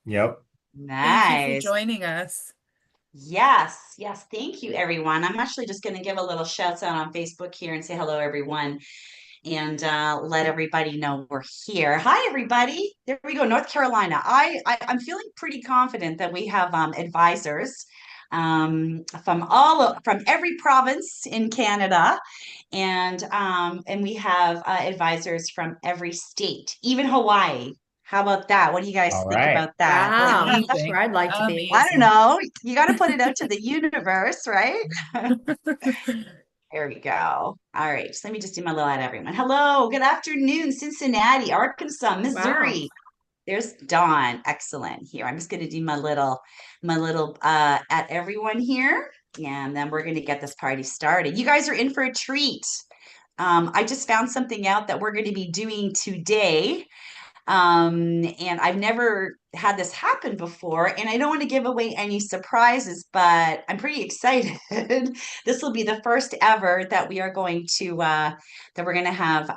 Yep. Thank you for Nice. joining us. Yes, yes. Thank you, everyone. I'm actually just going to give a little shout out on Facebook here and say hello, everyone, and let everybody know we're here. Hi, everybody. There we go, North Carolina. I'm feeling pretty confident that we have advisors from every province in Canada, and we have advisors from every state, even Hawaii. How about that? What do you guys All think right. about that? Wow, that's Amazing. where I'd like to be. I don't Amazing. know. You got to put it out to the universe, right? There we go. All right. So let me just do my little ad, everyone. Hello. Good afternoon, Cincinnati, Arkansas, Wow. Missouri. There's Dawn. Excellent. Here, I'm just going to do my little at everyone here, and then we're going to get this party started. You guys are in for a treat. I just found something out that we're going to be doing today. And I've never had this happen before, and I don't want to give away any surprises, but I'm pretty excited. This will be the first ever that we are going to that we're going to have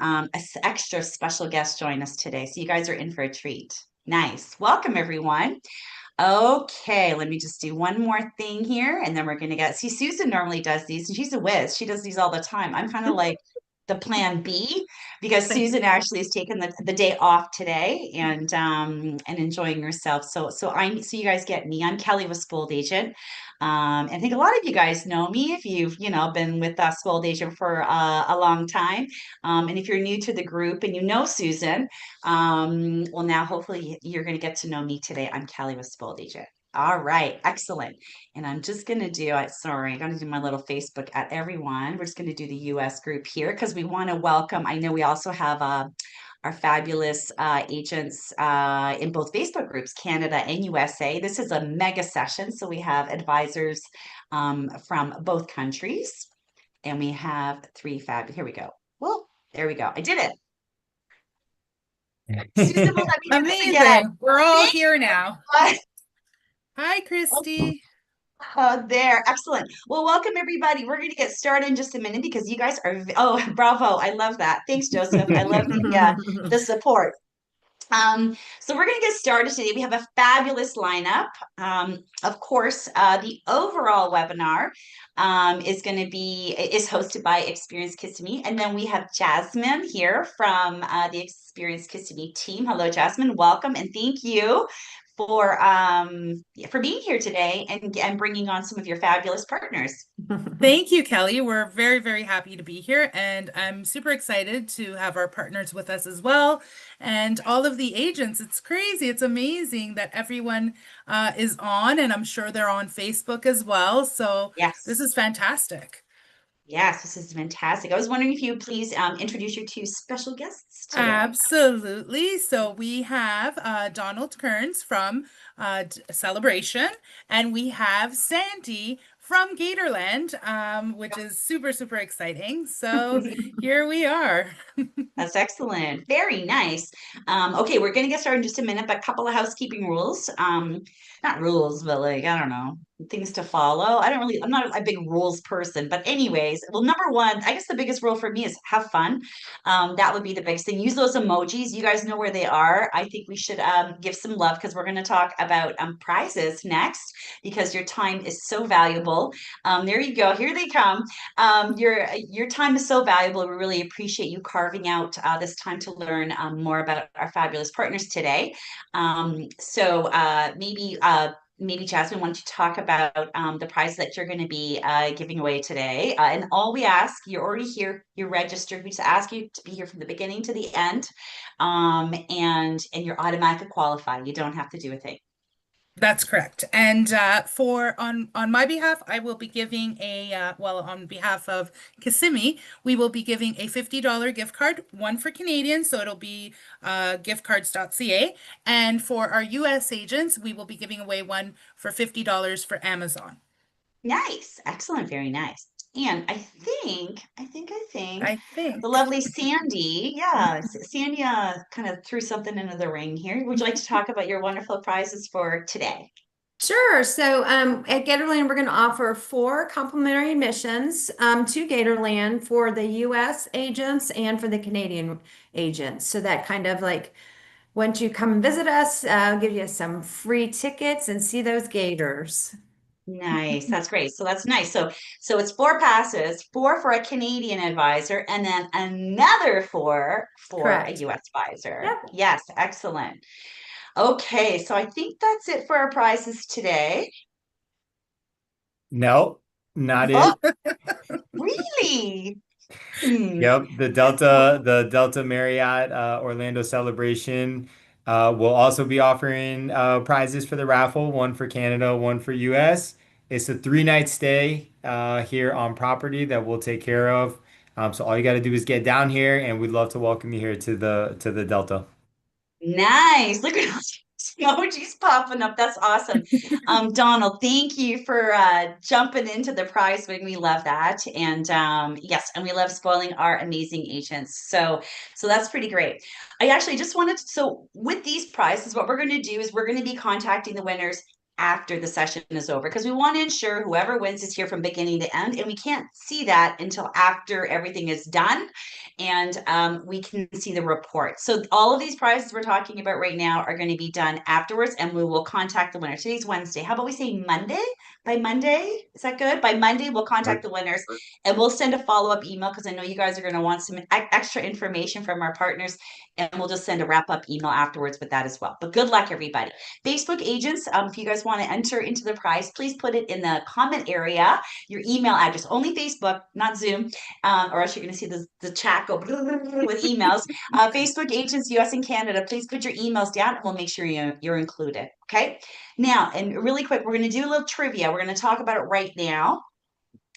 extra special guest join us today. So you guys are in for a treat. Nice. Welcome, everyone. Okay, let me just do one more thing here, and then we're gonna get. See, Susan normally does these, and she's a whiz. She does these all the time. I'm kind of like the plan B because Susan actually has taken the day off today and enjoying herself. So you guys get me. I'm Kelly with Spoiled Agent. And I think a lot of you guys know me if you've been with us Spoiled Agent for a long time. And if you're new to the group and you know Susan. Well, now hopefully you're going to get to know me today. I'm Kelly with Spoiled Agent. All right, excellent. And I'm just going to sorry, I'm going to do my little Facebook at everyone. We're just going to do the US group here because we want to welcome. I know we also have our fabulous agents in both Facebook groups, Canada and USA. This is a mega session. So we have advisors from both countries. And we have three here we go. Well, there we go. I did it. Susan will let me do this again. Amazing. We're all Thank here now. you. Hi, Christy. There, excellent. Well, welcome everybody. We're going to get started in just a minute because you guys are. Oh, bravo! I love that. Thanks, Joseph. I love the support. So we're going to get started today. We have a fabulous lineup. Of course, the overall webinar is hosted by Experience Kissimmee, and then we have Jasmine here from the Experience Kissimmee team. Hello, Jasmine. Welcome, and thank you for being here today and bringing on some of your fabulous partners. Thank you, Kelly. We're very, very happy to be here, and I'm super excited to have our partners with us as well, and all of the agents. It's crazy. It's amazing that everyone is on, and I'm sure they're on Facebook as well. So this Yes. is fantastic. Yes, this is fantastic. I was wondering if you would please introduce your two special guests today. Absolutely. So we have Donald Kearns from Celebration, and we have Sandy from Gatorland, which is super, super exciting. So here we are. That's excellent. Very nice. Okay, we're going to get started in just a minute, but a couple of housekeeping rules. Not rules, but like, I don't know, things to follow. I'm not a big rules person, but anyways, well, number one, I guess the biggest rule for me is have fun. That would be the biggest thing. Use those emojis. You guys know where they are. I think we should give some love because we're going to talk about prizes next because your time is so valuable. There you go. Here they come. Your time is so valuable. We really appreciate you carving out this time to learn more about our fabulous partners today. Maybe Jasmine, why don't you talk about the prize that you're going to be giving away today? And all we ask, you're already here, you're registered. We just ask you to be here from the beginning to the end, and you're automatically qualified. You don't have to do a thing. That's correct. And for on my behalf, I will be giving on behalf of Kissimmee, we will be giving a $50 gift card, one for Canadians, so it'll be giftcards.ca. And for our US agents, we will be giving away one for $50 for Amazon. Nice, excellent, very nice. And I think I the think. lovely Sandy, yeah, Sandy kind of threw something into the ring here. Would you like to talk about your wonderful prizes for today? Sure. So at Gatorland, we're going to offer 4 complimentary admissions to Gatorland for the U.S. agents and for the Canadian agents. So that kind of like once you come and visit us, I'll give you some free tickets and see those gators. Nice. That's great. So that's nice. So it's 4 passes, four for a Canadian advisor, and then another four for a Correct. US advisor. Yep. Yes, excellent. Okay, so I think that's it for our prizes today. No, not Oh, it. really? Hmm. Yep, the Delta Marriott Orlando celebration will also be offering prizes for the raffle, one for Canada, one for US. It's a 3-night stay here on property that we'll take care of. So all you got to do is get down here, and we'd love to welcome you here to the Delta. Nice. Look at all these emojis popping up. That's awesome. Donald, thank you for jumping into the prize wing. We love that. And yes, and we love spoiling our amazing agents. So that's pretty great. I actually just wanted to, so with these prizes, what we're going to do is we're going to be contacting the winners after the session is over because we want to ensure whoever wins is here from beginning to end, and we can't see that until after everything is done and we can see the report. So all of these prizes we're talking about right now are going to be done afterwards, and we will contact the winner. Today's Wednesday. How about we say Monday? By Monday, is that good? By Monday, we'll contact the winners, and we'll send a follow-up email because I know you guys are going to want some extra information from our partners, and we'll just send a wrap-up email afterwards with that as well. But good luck, everybody. Facebook agents, if you guys want to enter into the prize, please put it in the comment area, your email address, only Facebook, not Zoom, or else you're going to see the chat go with emails. Facebook agents, US and Canada, please put your emails down and we'll make sure you're included. Okay. Now, and really quick, we're going to do a little trivia. We're going to talk about it right now.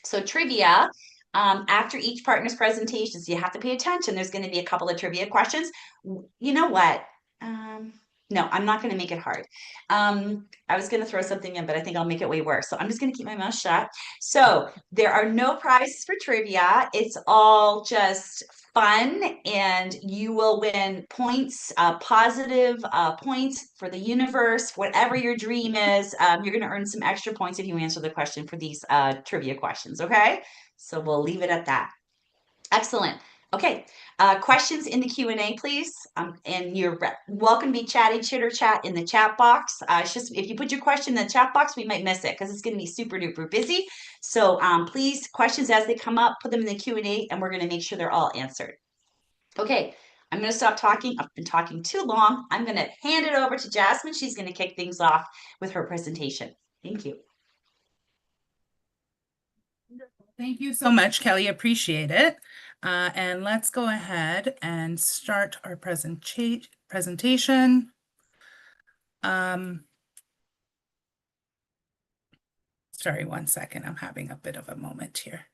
So trivia, after each partner's presentations, you have to pay attention. There's going to be a couple of trivia questions. You know what? No, I'm not going to make it hard. I was going to throw something in, but I think I'll make it way worse. So I'm just going to keep my mouth shut. So there are no prizes for trivia. It's all just fun, and you will win points, positive points for the universe, whatever your dream is. You're going to earn some extra points if you answer the question for these trivia questions. Okay. So we'll leave it at that. Excellent. Okay, questions in the Q&A, please. And you're welcome to be chatty chitter chat in the chat box. It's just if you put your question in the chat box, we might miss it because it's going to be super duper busy. So please, questions as they come up, put them in the Q&A, and we're going to make sure they're all answered. Okay, I'm going to stop talking. I've been talking too long. I'm going to hand it over to Jasmine. She's going to kick things off with her presentation. Thank you. Thank you so much, Kelly. Appreciate it. And let's go ahead and start our presentation. Sorry, one second. I'm having a bit of a moment here.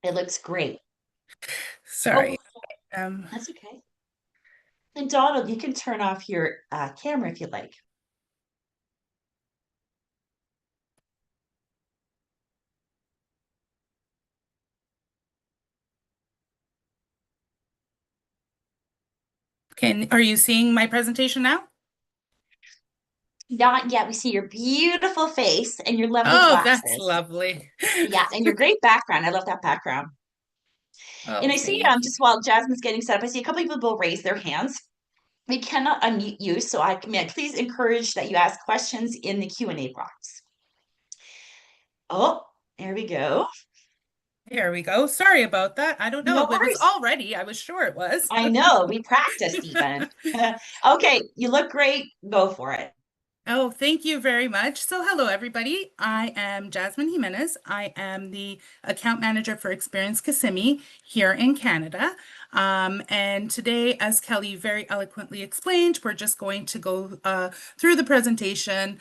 It looks great. Sorry. That's okay. And Donald, you can turn off your camera if you'd like. Are you seeing my presentation now? Not yet. We see your beautiful face and your lovely Oh, glasses. that's lovely. Yeah, and your great background. I love that background. Oh, And I see just while Jasmine's getting set up, I see a couple of people raise their hands. We cannot unmute you, so please encourage that you ask questions in the Q&A box. Oh, there we go. There we go. Sorry about that. I don't know. No It was worries. all ready. I was sure it was. I know. We practiced even. Okay, you look great. Go for it. Oh, thank you very much. So hello, everybody. I am Jasmine Jimenez. I am the account manager for Experience Kissimmee here in Canada. And today, as Kelly very eloquently explained, we're just going to go through the presentation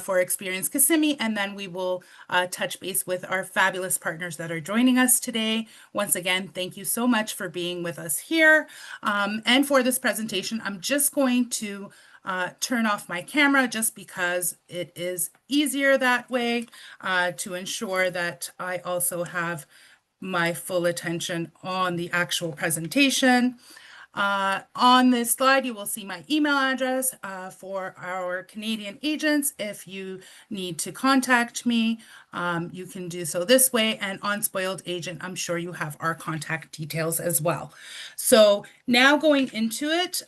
for Experience Kissimmee, and then we will touch base with our fabulous partners that are joining us today. Once again, thank you so much for being with us here. And for this presentation, I'm just going to turn off my camera just because it is easier that way to ensure that I also have my full attention on the actual presentation. On this slide, you will see my email address for our Canadian agents. If you need to contact me, you can do so this way. And on Spoiled Agent, I'm sure you have our contact details as well. So now going into it,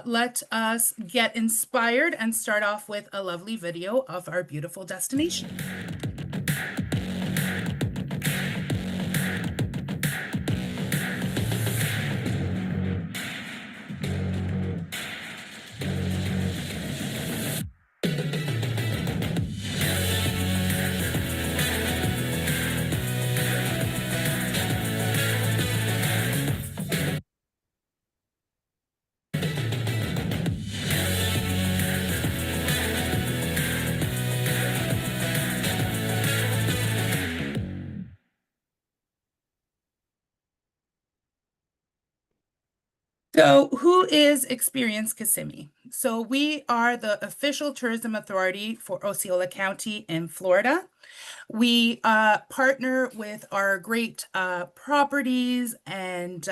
let us get inspired and start off with a lovely video of our beautiful destination. So, who is Experience Kissimmee? So, we are the official tourism authority for Osceola County in Florida. We partner with our great properties and,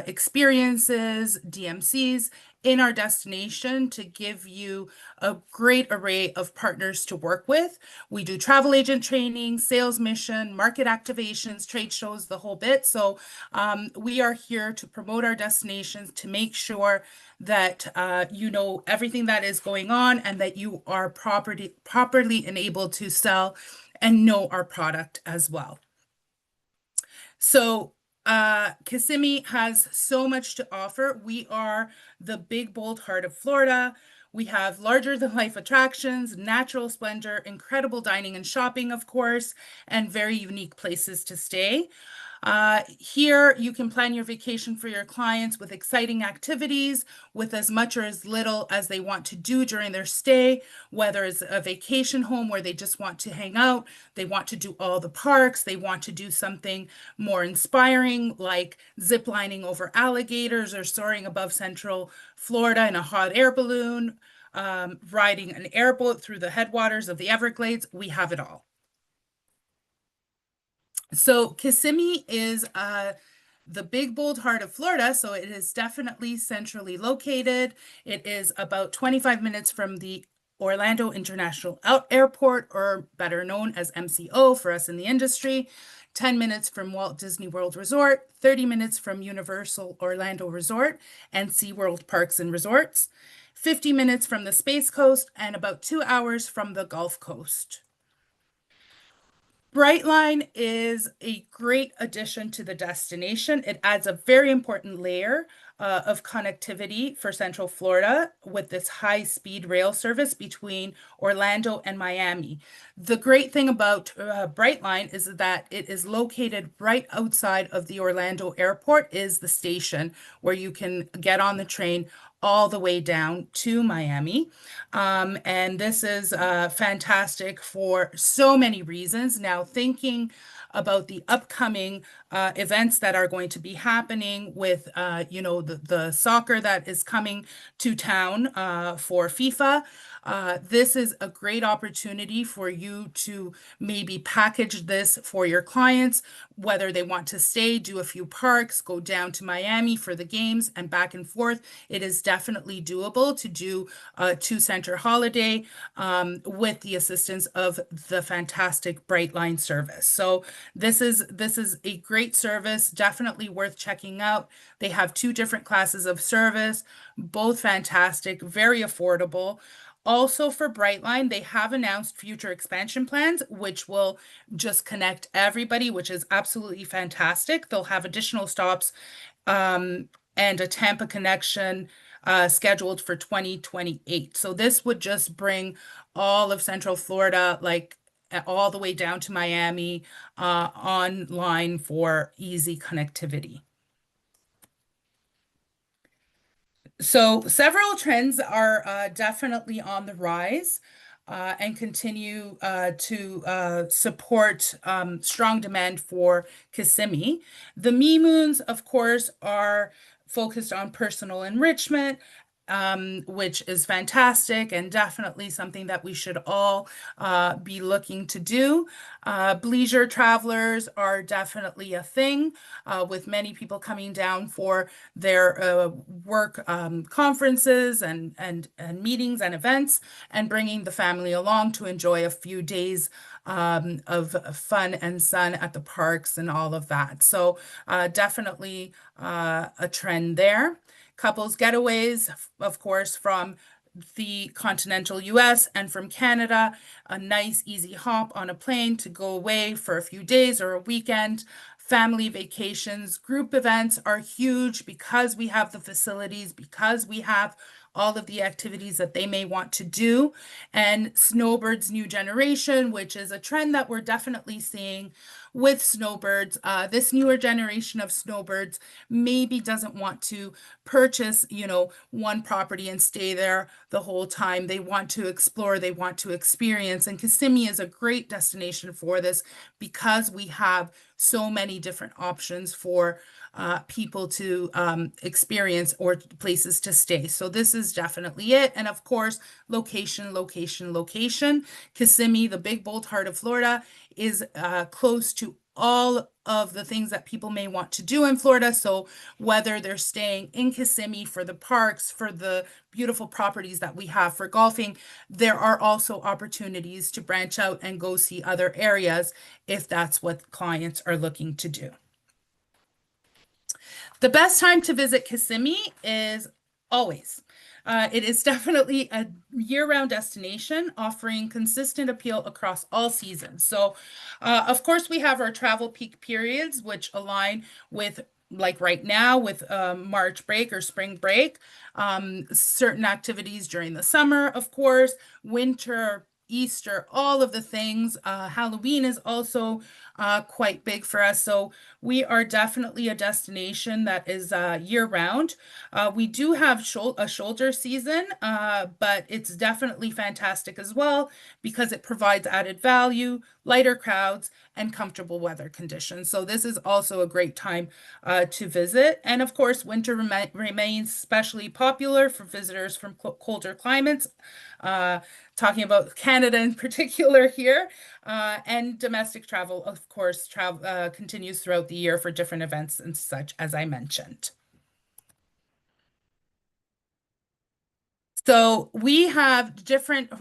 experiences, DMCs in our destination to give you a great array of partners to work with. We do travel agent training, sales mission, market activations, trade shows, the whole bit. So we are here to promote our destinations to make sure that you know everything that is going on and that you are properly enabled to sell and know our product as well. So Kissimmee has so much to offer. We are the big, bold heart of Florida. We have larger than life attractions, natural splendor, incredible dining and shopping, of course, and very unique places to stay. Here, you can plan your vacation for your clients with exciting activities, with as much or as little as they want to do during their stay, whether it's a vacation home where they just want to hang out, they want to do all the parks, they want to do something more inspiring like zip lining over alligators or soaring above Central Florida in a hot air balloon, riding an airboat through the headwaters of the Everglades. We have it all. So Kissimmee is the big, bold heart of Florida, so it is definitely centrally located. It is about 25 minutes from the Orlando International Airport, or better known as MCO for us in the industry, 10 minutes from Walt Disney World Resort, 30 minutes from Universal Orlando Resort and SeaWorld Parks and Resorts, 50 minutes from the Space Coast, and about 2 hours from the Gulf Coast. Brightline is a great addition to the destination. It adds a very important layer of connectivity for Central Florida with this high-speed rail service between Orlando and Miami. The great thing about Brightline is that it is located right outside of the Orlando airport is the station where you can get on the train all the way down to Miami. And this is fantastic for so many reasons. Now, thinking about the upcoming events that are going to be happening with, the soccer that is coming to town for FIFA. This is a great opportunity for you to maybe package this for your clients, whether they want to stay, do a few parks, go down to Miami for the games and back and forth. It is definitely doable to do a two-center holiday with the assistance of the fantastic Brightline service. So this is a great service, definitely worth checking out. They have two different classes of service, both fantastic, very affordable. Also for Brightline, they have announced future expansion plans, which will just connect everybody, which is absolutely fantastic. They'll have additional stops and a Tampa connection scheduled for 2028. So this would just bring all of Central Florida, like all the way down to Miami, online for easy connectivity. So several trends are definitely on the rise and continue to support strong demand for Kissimmee. The Me Moons, of course, are focused on personal enrichment, which is fantastic and definitely something that we should all be looking to do. Leisure travelers are definitely a thing, with many people coming down for their work conferences and meetings and events, and bringing the family along to enjoy a few days of fun and sun at the parks and all of that. So definitely a trend there. Couples getaways, of course, from the continental US and from Canada, a nice easy hop on a plane to go away for a few days or a weekend. Family vacations, group events are huge because we have the facilities, because we have all of the activities that they may want to do. And snowbirds new generation, which is a trend that we're definitely seeing with snowbirds. This newer generation of snowbirds maybe doesn't want to purchase, one property and stay there the whole time. They want to explore, they want to experience. And Kissimmee is a great destination for this because we have so many different options for people to experience or places to stay. So this is definitely it. And of course, location, location, location. Kissimmee, the big bold heart of Florida, is close to all of the things that people may want to do in Florida. So whether they're staying in Kissimmee for the parks, for the beautiful properties that we have for golfing, there are also opportunities to branch out and go see other areas if that's what clients are looking to do. The best time to visit Kissimmee is always. It is definitely a year-round destination offering consistent appeal across all seasons. So, of course, we have our travel peak periods, which align with, like right now, with March break or spring break. Certain activities during the summer, of course, winter, Easter, all of the things. Halloween is also quite big for us. So we are definitely a destination that is year round. We do have a shoulder season, but it's definitely fantastic as well because it provides added value, lighter crowds, and comfortable weather conditions. So this is also a great time to visit. And of course, winter remains especially popular for visitors from colder climates. Talking about Canada in particular here, and domestic travel, of course, continues throughout the year for different events and such, as I mentioned. So we have different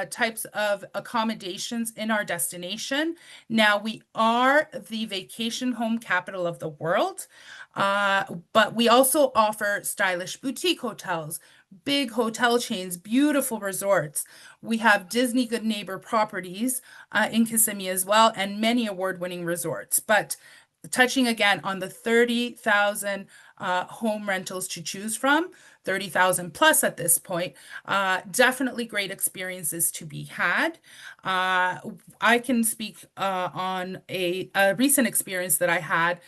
types of accommodations in our destination. Now, we are the vacation home capital of the world, but we also offer stylish boutique hotels, big hotel chains, beautiful resorts. We have Disney Good Neighbor properties in Kissimmee as well, and many award-winning resorts. But touching again on the 30,000 home rentals to choose from, 30,000 plus at this point. Definitely great experiences to be had. I can speak on a recent experience that I had.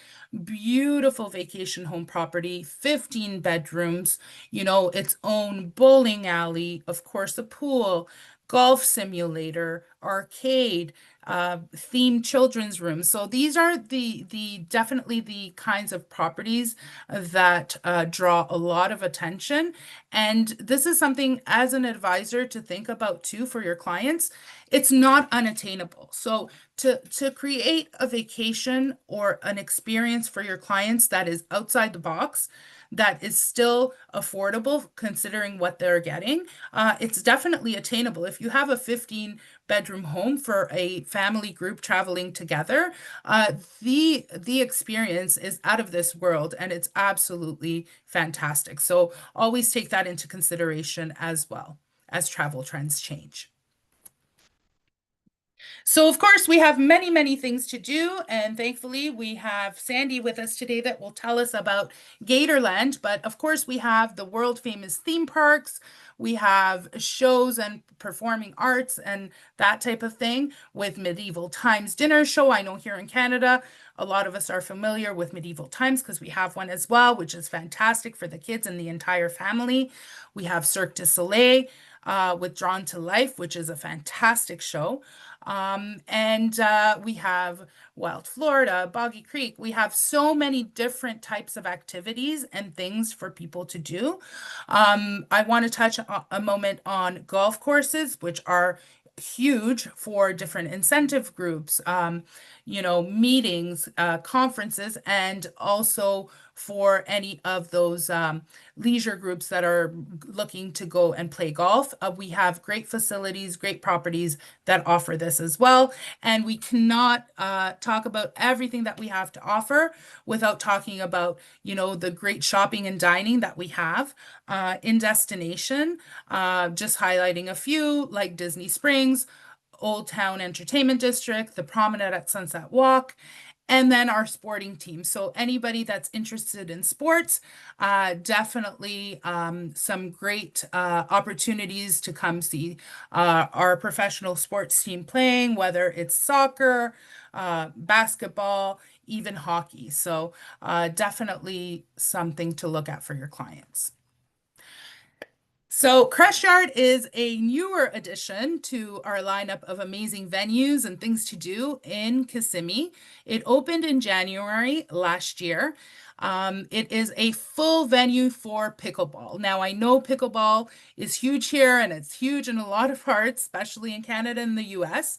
Beautiful vacation home property, 15 bedrooms, its own bowling alley, of course, a pool, golf simulator, arcade, themed children's rooms. So these are the definitely the kinds of properties that draw a lot of attention. And this is something as an advisor to think about too for your clients. It's not unattainable. So to create a vacation or an experience for your clients that is outside the box, that is still affordable considering what they're getting, it's definitely attainable. If you have a 15-bedroom home for a family group traveling together, the experience is out of this world and it's absolutely fantastic. So always take that into consideration as well as travel trends change. So, of course, we have many, many things to do. And thankfully, we have Sandy with us today that will tell us about Gatorland. But of course, we have the world famous theme parks. We have shows and performing arts and that type of thing with Medieval Times Dinner Show. I know here in Canada, a lot of us are familiar with Medieval Times because we have one as well, which is fantastic for the kids and the entire family. We have Cirque du Soleil. with Drawn to Life, which is a fantastic show. And we have Wild Florida, Boggy Creek. We have so many different types of activities and things for people to do. I want to touch a moment on golf courses, which are huge for different incentive groups, meetings, conferences, and also for any of those leisure groups that are looking to go and play golf. We have great facilities, great properties that offer this as well. And we cannot talk about everything that we have to offer without talking about, the great shopping and dining that we have in destination. Just highlighting a few like Disney Springs, Old Town Entertainment District, the Promenade at Sunset Walk, and then our sporting team. So anybody that's interested in sports, definitely some great opportunities to come see our professional sports team playing, whether it's soccer, basketball, even hockey. So definitely something to look at for your clients. So, Crush Yard is a newer addition to our lineup of amazing venues and things to do in Kissimmee. It opened in January last year. It is a full venue for pickleball. Now, I know pickleball is huge here and it's huge in a lot of parts, especially in Canada and the US.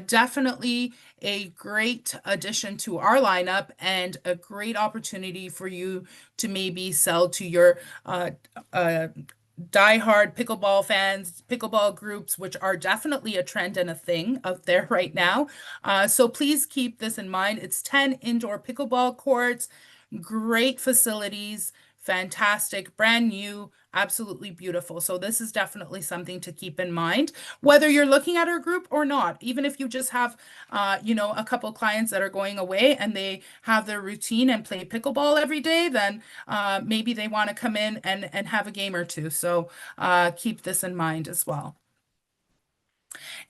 Definitely a great addition to our lineup and a great opportunity for you to maybe sell to your diehard pickleball fans, pickleball groups, which are definitely a trend and a thing out there right now. So please keep this in mind. It's 10 indoor pickleball courts, great facilities, fantastic, brand new, absolutely beautiful. So this is definitely something to keep in mind, whether you're looking at our group or not. Even if you just have, a couple clients that are going away and they have their routine and play pickleball every day, then maybe they want to come in and have a game or two. So keep this in mind as well.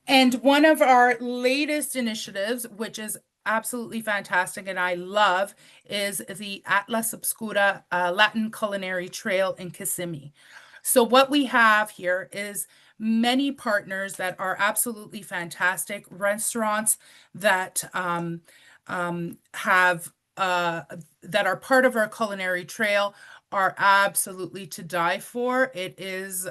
And one of our latest initiatives, which is absolutely fantastic and I love, is the Atlas Obscura Latin Culinary Trail in Kissimmee. So what we have here is many partners that are absolutely fantastic restaurants that have that are part of our culinary trail are absolutely to die for. It is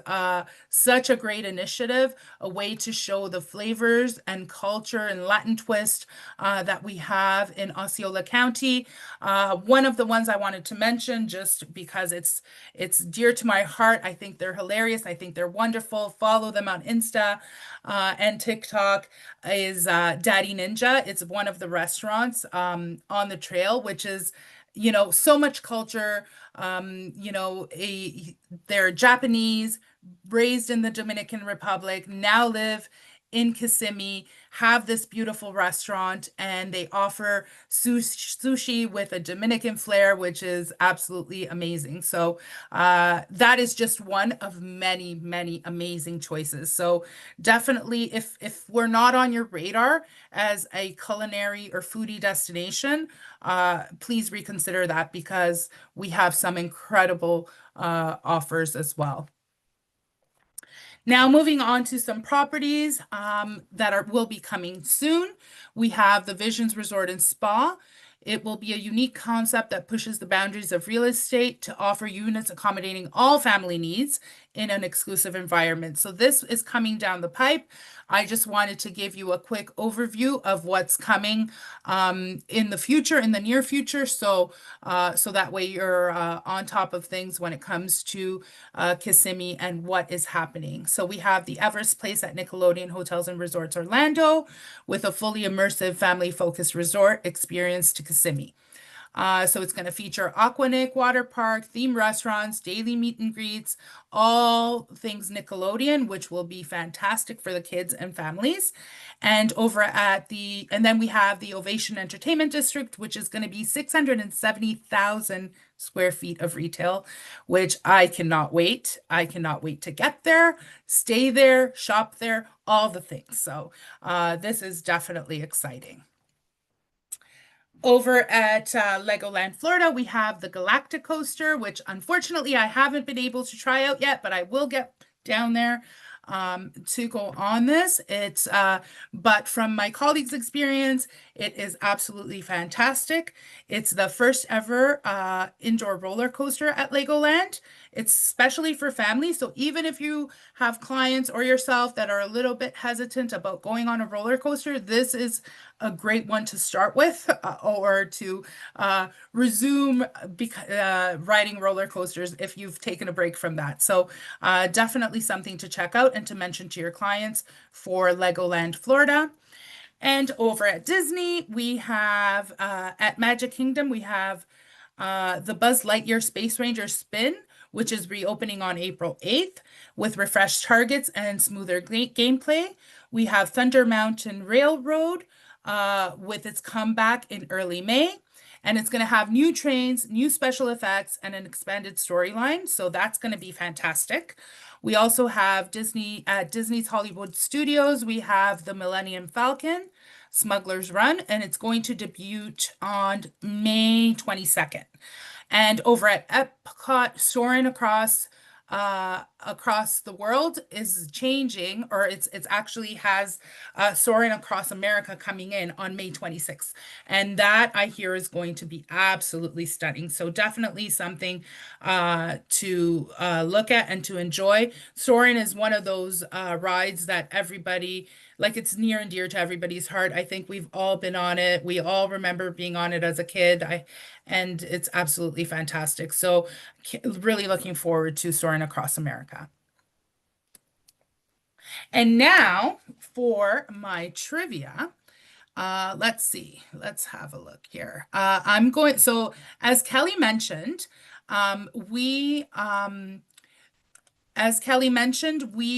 such a great initiative, a way to show the flavors and culture and Latin twist that we have in Osceola County. One of the ones I wanted to mention, just because it's dear to my heart. I think they're hilarious. I think they're wonderful. Follow them on Insta and TikTok. Is Daddy Ninja. It's one of the restaurants on the trail, which is so much culture. They're Japanese, raised in the Dominican Republic, now live in Kissimmee, have this beautiful restaurant, and they offer sushi with a Dominican flair, which is absolutely amazing. So that is just one of many, many amazing choices. So definitely, if we're not on your radar as a culinary or foodie destination, please reconsider that because we have some incredible offers as well. Now, moving on to some properties that will be coming soon. We have the Visions Resort and Spa. It will be a unique concept that pushes the boundaries of real estate to offer units accommodating all family needs in an exclusive environment. So this is coming down the pipe. I just wanted to give you a quick overview of what's coming in the future, in the near future, so that way you're on top of things when it comes to Kissimmee and what is happening. So we have the Everest Place at Nickelodeon Hotels and Resorts Orlando with a fully immersive family-focused resort experience to Kissimmee. So it's going to feature Aquanic Water Park, themed restaurants, daily meet and greets, all things Nickelodeon, which will be fantastic for the kids and families. And then we have the Ovation Entertainment District, which is going to be 670,000 square feet of retail, which I cannot wait. I cannot wait to get there, stay there, shop there, all the things. So this is definitely exciting. Over at Legoland, Florida, we have the Galactic Coaster, which unfortunately I haven't been able to try out yet, but I will get down there to go on this. But from my colleagues' experience, it is absolutely fantastic. It's the first ever indoor roller coaster at Legoland. It's especially for families. So even if you have clients or yourself that are a little bit hesitant about going on a roller coaster, this is a great one to start with or to resume riding roller coasters if you've taken a break from that. So definitely something to check out and to mention to your clients for Legoland, Florida. And over at Disney, we have at Magic Kingdom, we have the Buzz Lightyear Space Ranger Spin, which is reopening on April 8th with refreshed targets and smoother gameplay. We have Thunder Mountain Railroad with its comeback in early May. And it's going to have new trains, new special effects, and an expanded storyline. So that's going to be fantastic. We also have Disney at Disney's Hollywood Studios. We have the Millennium Falcon, Smuggler's Run, and it's going to debut on May 22nd. And over at Epcot, soaring across the world is changing, or it's actually has Soaring Across America coming in on May 26th. And that I hear is going to be absolutely stunning. So definitely something to look at and to enjoy. Soaring is one of those rides that everybody, like it's near and dear to everybody's heart. I think we've all been on it. We all remember being on it as a kid. And it's absolutely fantastic. So really looking forward to Soaring Across America. And now for my trivia. Let's see. Let's have a look here. So as Kelly mentioned, we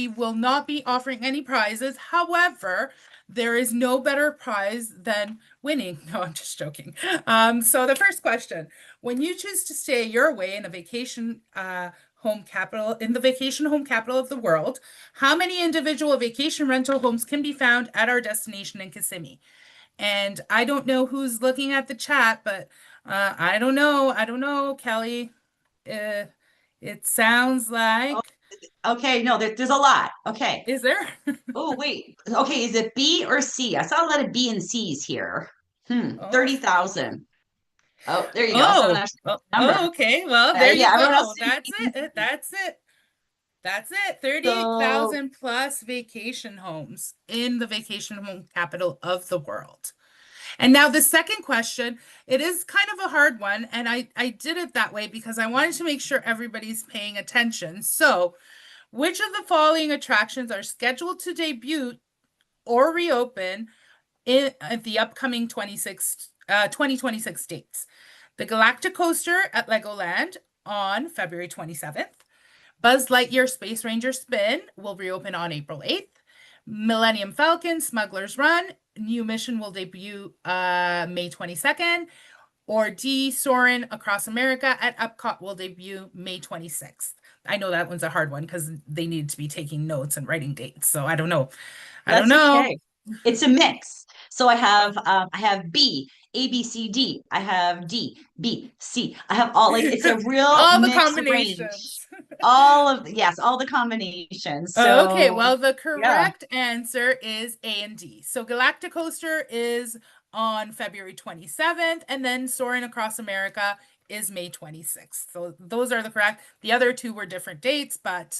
will not be offering any prizes. However, there is no better prize than winning. No, I'm just joking. So the first question, when you choose to stay your way in a vacation home capital, in the vacation home capital of the world, how many individual vacation rental homes can be found at our destination in Kissimmee? And I don't know who's looking at the chat, but I don't know, Kelly. It sounds like. Okay, no, there's a lot. Okay. Is there? Oh, wait. Okay, is it B or C? I saw a lot of B and C's here. Oh. 30,000. Oh, there you go. I saw an actual number. Okay. Well, there you Yeah, everyone go. else That's it. That's it. 30,000 plus vacation homes in the vacation home capital of the world. And now the second question, it is kind of a hard one, and I did it that way because I wanted to make sure everybody's paying attention. So, which of the following attractions are scheduled to debut or reopen in the upcoming 2026 dates? The Galactic Coaster at Legoland on February 27th. Buzz Lightyear Space Ranger Spin will reopen on April 8th. Millennium Falcon Smuggler's Run new mission will debut May 22nd. Or D, Soarin' Across America at Epcot will debut May 26th. I know that one's a hard one because they need to be taking notes and writing dates. So I don't know. That's okay. It's a mix. So I have B, A, B, C, D. I have D, B, C. I have all, like, it's a real all the mixed combinations. Range. All the combinations. So okay, well, the correct answer is A and D. So Galactic Coaster is on February 27th, and then Soaring Across America is May 26th. So those are the correct. The other two were different dates, but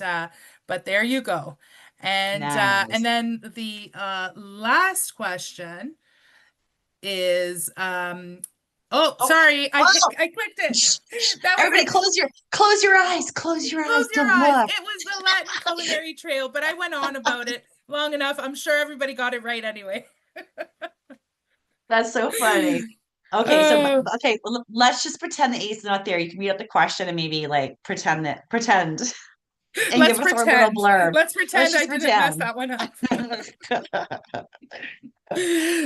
there you go. And nice. And then the last question is sorry, I clicked it. Everybody close your eyes. Close your eyes. It was the Latin Culinary Trail, but I went on about it long enough. I'm sure everybody got it right anyway. That's so funny. Okay, let's just pretend the ace is not there. You can read out the question and maybe like pretend. And let's give us our little blurb. Let's pretend I didn't mess that one up.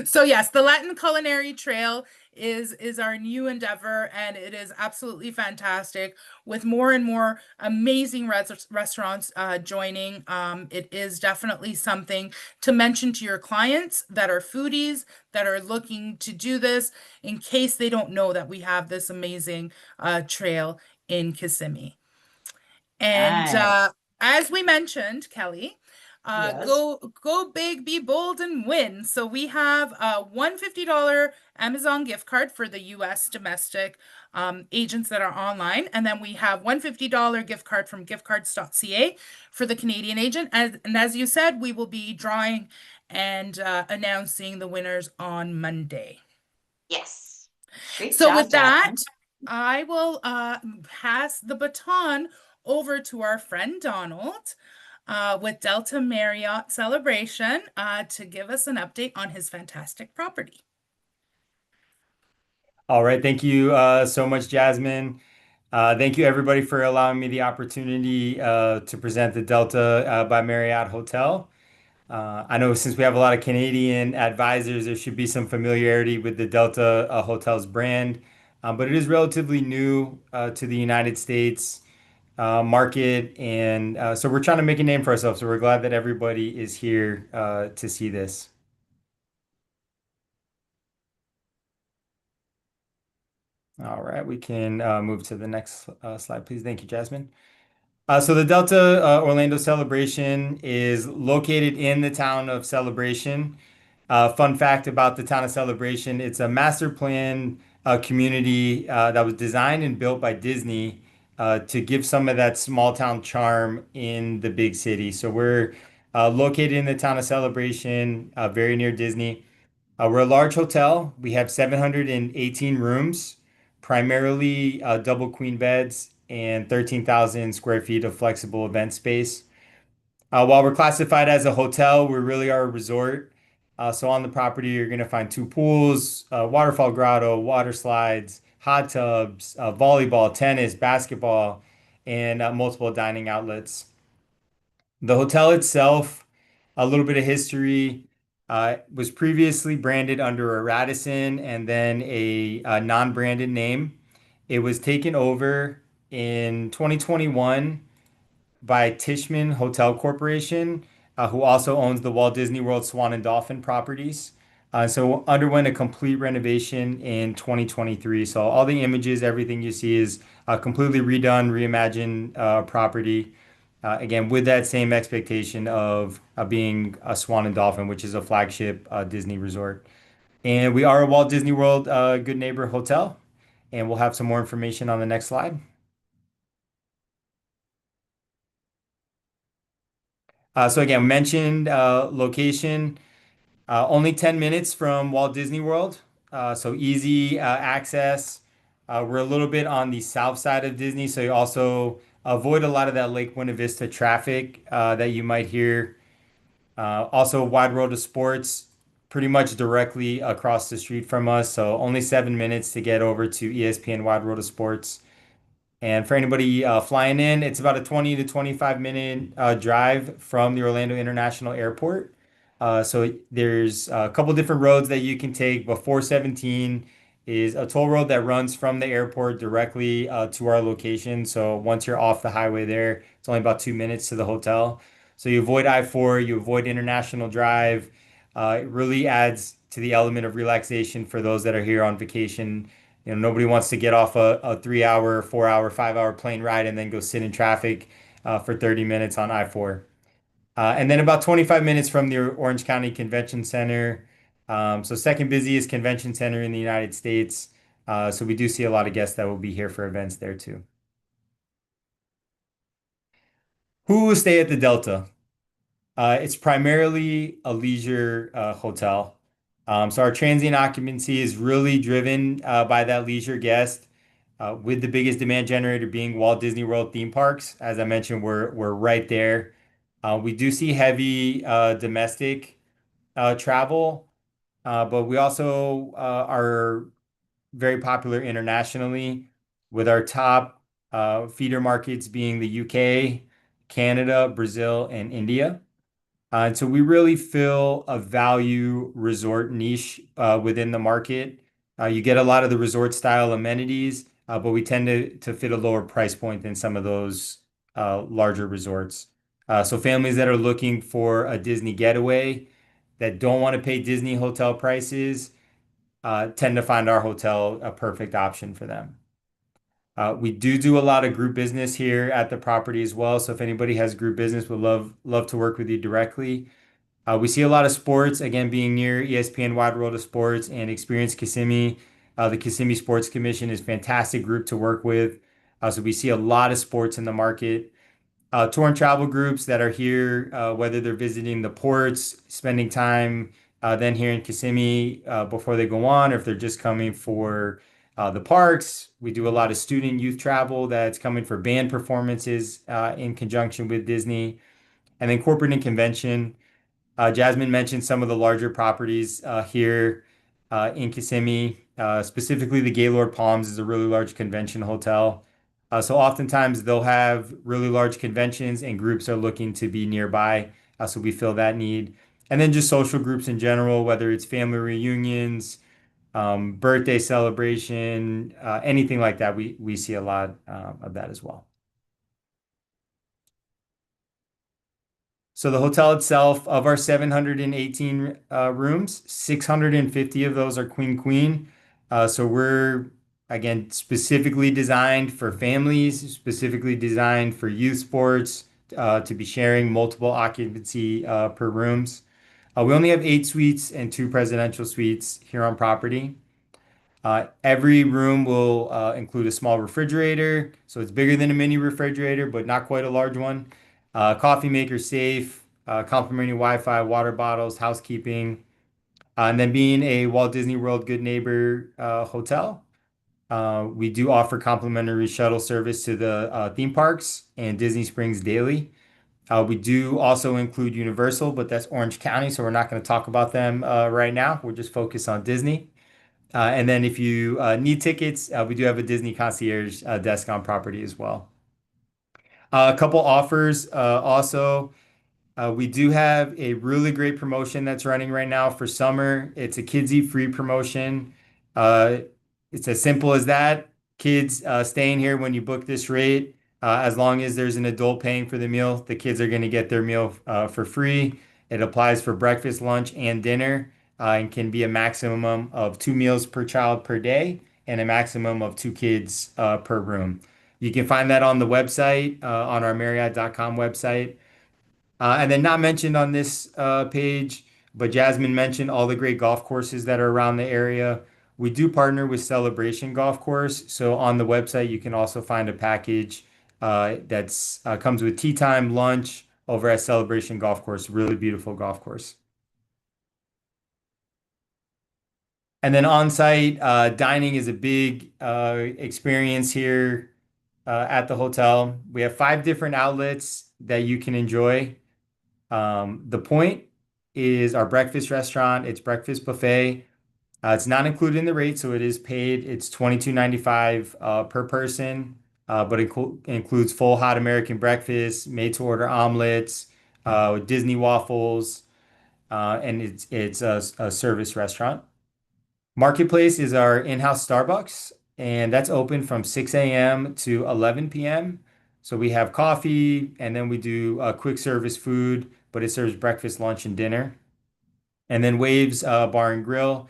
So yes, the Latin Culinary Trail is our new endeavor, and it is absolutely fantastic with more and more amazing restaurants joining. It is definitely something to mention to your clients that are foodies that are looking to do this in case they don't know that we have this amazing trail in Kissimmee. And nice. as we mentioned, Kelly, Yes. go big, be bold, and win. So we have a $150 Amazon gift card for the U.S. domestic agents that are online, and then we have $150 gift card from giftcards.ca for the Canadian agent. And as you said, we will be drawing and announcing the winners on Monday. Yes. Great So job, with that, Jasmine. I will pass the baton over to our friend Donald with Delta Marriott Celebration to give us an update on his fantastic property. All right, thank you so much, Jasmine. Thank you, everybody, for allowing me the opportunity to present the Delta by Marriott Hotel. I know since we have a lot of Canadian advisors, there should be some familiarity with the Delta Hotels brand, but it is relatively new to the United States market, and so we're trying to make a name for ourselves. So we're glad that everybody is here to see this. All right, we can move to the next slide, please. Thank you, Jasmine. So the Delta Orlando Celebration is located in the town of Celebration. Fun fact about the town of Celebration, it's a master plan community that was designed and built by Disney to give some of that small town charm in the big city. So we're located in the town of Celebration, very near Disney. We're a large hotel. We have 718 rooms, primarily double queen beds and 13,000 square feet of flexible event space. While we're classified as a hotel, we really are a resort. So on the property, you're going to find two pools, waterfall grotto, water slides, hot tubs, volleyball, tennis, basketball, and multiple dining outlets. The hotel itself, a little bit of history, was previously branded under a Radisson and then a non-branded name. It was taken over in 2021 by Tishman Hotel Corporation, who also owns the Walt Disney World Swan and Dolphin properties. So underwent a complete renovation in 2023. So all the images, everything you see is completely redone, reimagined property. Again, with that same expectation of being a Swan and Dolphin, which is a flagship Disney resort. And we are a Walt Disney World Good Neighbor Hotel. And we'll have some more information on the next slide. So again, mentioned location, only 10 minutes from Walt Disney World, so easy access. We're a little bit on the south side of Disney, so you also avoid a lot of that Lake Buena Vista traffic that you might hear. Also, Wide World of Sports, pretty much directly across the street from us, so only 7 minutes to get over to ESPN Wide World of Sports. And for anybody flying in, it's about a 20 to 25 minute drive from the Orlando International Airport. So there's a couple different roads that you can take. But 417 is a toll road that runs from the airport directly to our location. So once you're off the highway there, it's only about 2 minutes to the hotel. So you avoid I-4, you avoid International Drive. It really adds to the element of relaxation for those that are here on vacation. You know, nobody wants to get off a 3 hour, 4 hour, 5 hour plane ride and then go sit in traffic for 30 minutes on I-4. And then about 25 minutes from the Orange County Convention Center. So second busiest convention center in the United States. So we do see a lot of guests that will be here for events there too. Who will stay at the Delta? It's primarily a leisure hotel. So our transient occupancy is really driven by that leisure guest, with the biggest demand generator being Walt Disney World theme parks. As I mentioned, we're right there. We do see heavy domestic travel, but we also are very popular internationally, with our top feeder markets being the UK, Canada, Brazil, and India. And so we really fill a value resort niche within the market. You get a lot of the resort style amenities, but we tend to fit a lower price point than some of those larger resorts. So families that are looking for a Disney getaway that don't want to pay Disney hotel prices tend to find our hotel a perfect option for them. We do a lot of group business here at the property as well. So if anybody has group business, would love to work with you directly. We see a lot of sports, again, being near ESPN Wide World of Sports and Experience Kissimmee. The Kissimmee Sports Commission is a fantastic group to work with. So we see a lot of sports in the market. Tour and travel groups that are here, whether they're visiting the ports, spending time then here in Kissimmee before they go on, or if they're just coming for the parks. We do a lot of student youth travel that's coming for band performances in conjunction with Disney, and then corporate and convention. Jasmine mentioned some of the larger properties here in Kissimmee. Specifically, the Gaylord Palms is a really large convention hotel. So oftentimes they'll have really large conventions and groups are looking to be nearby. So we fill that need. And then just social groups in general, whether it's family reunions, birthday celebration, anything like that, we see a lot of that as well. So the hotel itself, of our 718 rooms, 650 of those are queen queen. So we're again specifically designed for families, specifically designed for youth sports to be sharing multiple occupancy per rooms. We only have 8 suites and 2 presidential suites here on property. Every room will include a small refrigerator, so it's bigger than a mini refrigerator, but not quite a large one. Coffee maker safe, complimentary Wi-Fi, water bottles, housekeeping, and then being a Walt Disney World Good Neighbor hotel, we do offer complimentary shuttle service to the theme parks and Disney Springs daily. We do also include Universal, but that's Orange County, so we're not going to talk about them right now. We're just focused on Disney. And then if you need tickets, we do have a Disney concierge desk on property as well. A couple offers also. We do have a really great promotion that's running right now for summer. It's a Kids Eat Free promotion. Uh, it's as simple as that. Kids staying here when you book this rate, as long as there's an adult paying for the meal, the kids are going to get their meal for free. It applies for breakfast, lunch, and dinner, and can be a maximum of 2 meals per child per day and a maximum of 2 kids per room. You can find that on the website, on our Marriott.com website. And then not mentioned on this page, but Jasmine mentioned all the great golf courses that are around the area. We do partner with Celebration Golf Course. So on the website, you can also find a package that's comes with tea time, lunch over at Celebration Golf Course. Really beautiful golf course. And then on-site dining is a big experience here at the hotel. We have 5 different outlets that you can enjoy. The Point is our breakfast restaurant. It's breakfast buffet. It's not included in the rate, so it is paid. It's $22.95 per person, but it includes full hot American breakfast, made-to-order omelets, Disney waffles, and it's a service restaurant. Marketplace is our in-house Starbucks, and that's open from 6 a.m. to 11 p.m. So we have coffee, and then we do quick service food, but it serves breakfast, lunch, and dinner. And then Waves Bar and Grill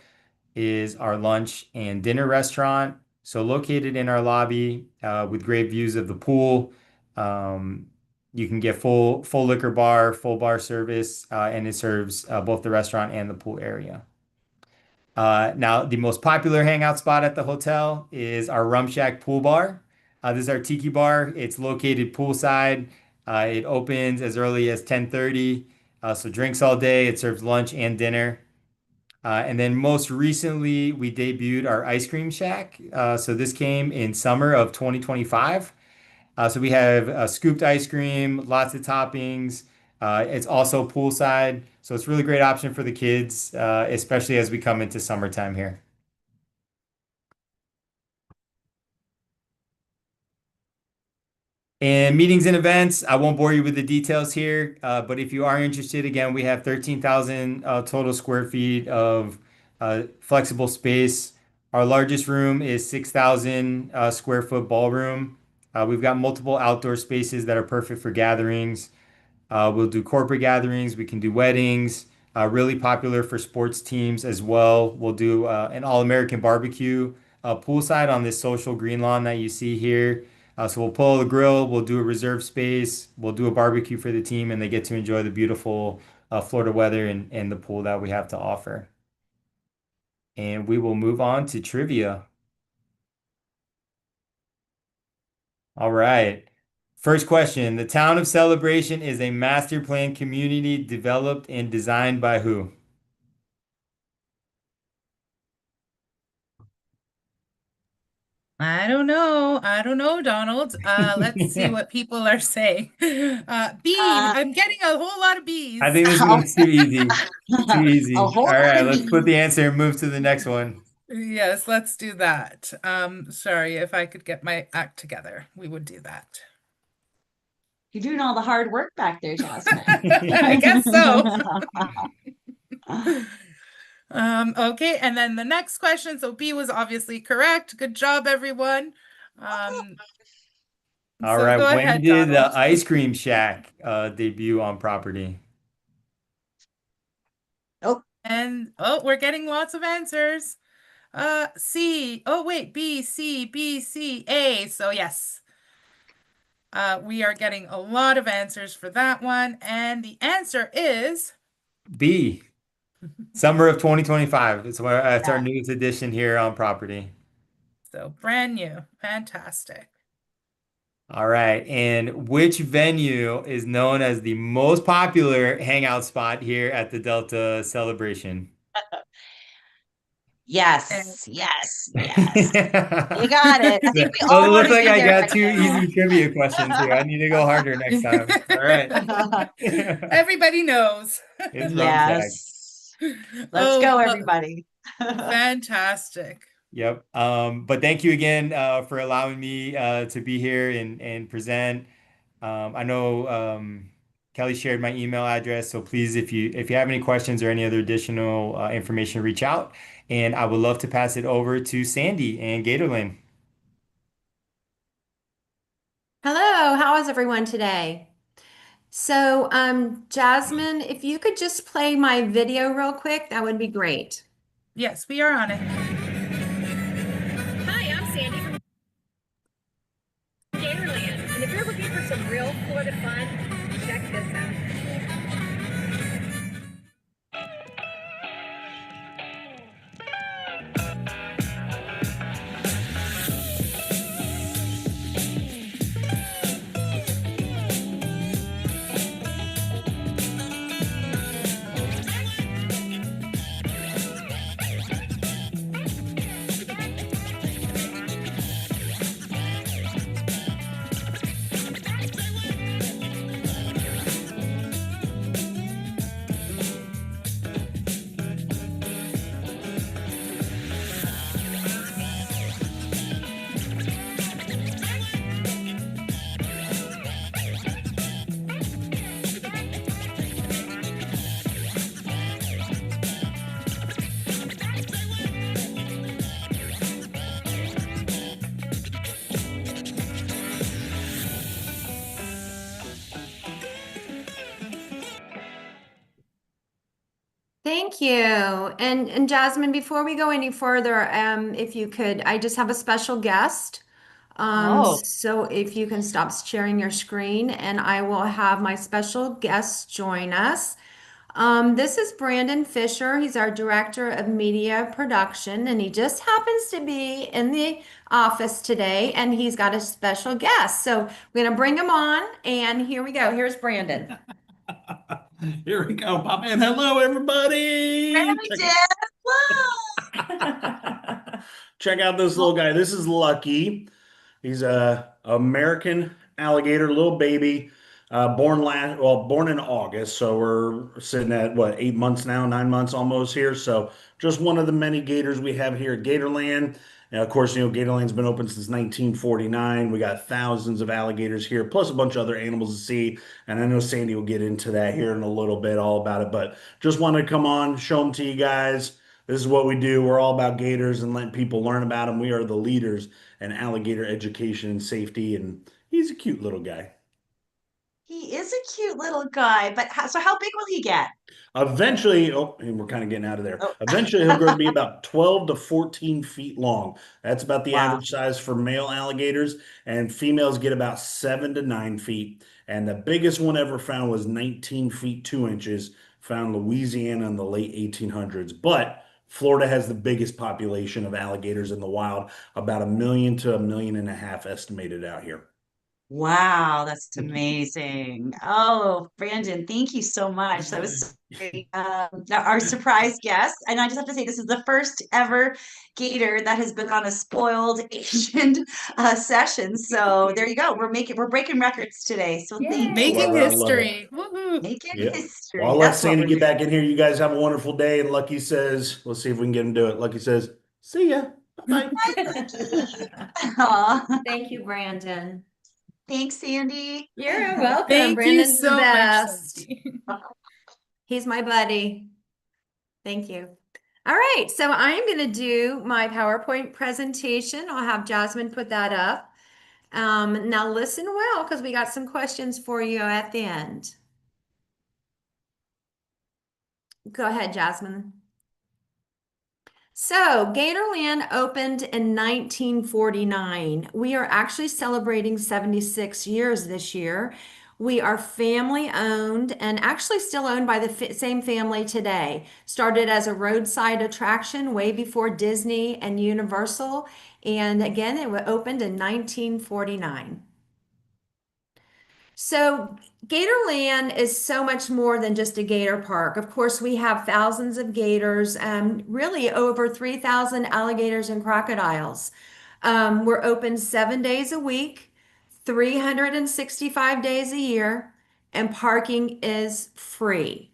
is our lunch and dinner restaurant. So located in our lobby with great views of the pool. You can get full liquor bar, full bar service, and it serves both the restaurant and the pool area. Now, the most popular hangout spot at the hotel is our Rum Shack Pool Bar. This is our tiki bar. It's located poolside. It opens as early as 10:30. So drinks all day. It serves lunch and dinner. And then most recently, we debuted our ice cream shack. So this came in summer of 2025. So we have scooped ice cream, lots of toppings. It's also poolside, so it's a really great option for the kids, especially as we come into summertime here. And meetings and events, I won't bore you with the details here, but if you are interested, again, we have 13,000 total square feet of flexible space. Our largest room is 6,000 square foot ballroom. We've got multiple outdoor spaces that are perfect for gatherings. We'll do corporate gatherings. We can do weddings. Really popular for sports teams as well. We'll do an all-American barbecue poolside on this social green lawn that you see here. So we'll pull the grill, we'll do a reserved space, we'll do a barbecue for the team, and they get to enjoy the beautiful Florida weather and the pool that we have to offer. And we will move on to trivia. All right. First question. The town of Celebration is a master plan community developed and designed by who? I don't know. I don't know, Donald. Let's see what people are saying. B. Uh, I'm getting a whole lot of I B's. think this one's too easy. Too a easy. whole All lot right, of let's put bees. the answer and move to the next one. Yes, let's do that. Sorry, if I could get my act together, we would do that. You're doing all the hard work back there, Jasmine. I guess so. Okay, and then the next question. So B was obviously correct. Good job, everyone. Um, All so right, go when ahead, did Donald. the ice cream shack debut on property? Oh, And oh, we're getting lots of answers. C. Oh, wait, B, C, B, C, A. So yes. We are getting a lot of answers for that one. And the answer is B, summer of 2025. It's our yeah. newest edition here on property. so brand new. Fantastic. All right, and which venue is known as the most popular hangout spot here at the Delta Celebration? And Yes, yes, yes. You got it. I think we Well, it all want looks to like be I there got right two now. easy trivia questions here. I need to go harder next time. All right. everybody knows. It's rum sack. Yes. Let's Oh, go, well, everybody. fantastic. Yep. But thank you again for allowing me to be here and present. I know Kelly shared my email address, so please, if you have any questions or any other additional information, reach out, and I would love to pass it over to Sandy and Gatorland. Hello, how is everyone today? So, Jasmine, if you could just play my video real quick, that would be great. Yes, we are on it. Hi, I'm Sandy from Gatorland. And if you're looking for some real Florida fun, check this out. Thank you. And Jasmine, before we go any further, if you could, I just have a special guest. Oh, So if you can stop sharing your screen and I will have my special guest join us. This is Brandon Fisher. He's our director of media production, and he just happens to be in the office today, and he's got a special guest. So we're gonna bring him on, and here we go. Here's Brandon. Here we go, Pop. And hello, there everybody. we Check, did. Whoa. check out this little guy. This is Lucky. He's a American alligator, little baby, born in August. So we're sitting at what, 8 months now, 9 months almost here. So just one of the many gators we have here at Gatorland. And of course, Gatorland's been open since 1949. We got thousands of alligators here, plus a bunch of other animals to see. And I know Sandy will get into that here in a little bit, all about it. But just wanted to come on, show them to you guys. This is what we do. We're all about gators and letting people learn about them. We are the leaders in alligator education and safety. And he's a cute little guy. He is a cute little guy, but so how big will he get? Eventually, oh, and we're kind of getting out of there. Oh, Eventually, he'll grow to be about 12 to 14 feet long. That's about the wow. average size for male alligators, and females get about 7 to 9 feet. And the biggest one ever found was 19 feet 2 inches, found in Louisiana in the late 1800s. But Florida has the biggest population of alligators in the wild, about 1 million to 1.5 million estimated out here. Wow, that's amazing. Oh, Brandon, thank you so much. That was so great. Our surprise guest. And I just have to say, this is the first ever Gator that has been on a spoiled Asian session. So there you go. We're breaking records today. So thank I Making love it. you. I love it. history. Woohoo. Making Yeah. Well, history. I'll let That's what Sandy we're get doing. back in here. You guys have a wonderful day. And Lucky says, let's see if we can get him to do it. Lucky says, see ya. Bye-bye. Aw, Thank you, Brandon. thanks, Sandy. You're welcome. Thank you Brandon's the so much, best. Sandy. He's my buddy. Thank you. All right, so I'm going to do my PowerPoint presentation. I'll have Jasmine put that up. Now listen well, because we got some questions for you at the end. Go ahead, Jasmine. So, Gatorland opened in 1949. We are actually celebrating 76 years this year. We are family owned and actually still owned by the same family today. Started as a roadside attraction way before Disney and Universal. And again, it opened in 1949. So, Gatorland is so much more than just a gator park. Of course, we have thousands of gators, really over 3,000 alligators and crocodiles. We're open 7 days a week, 365 days a year, and parking is free.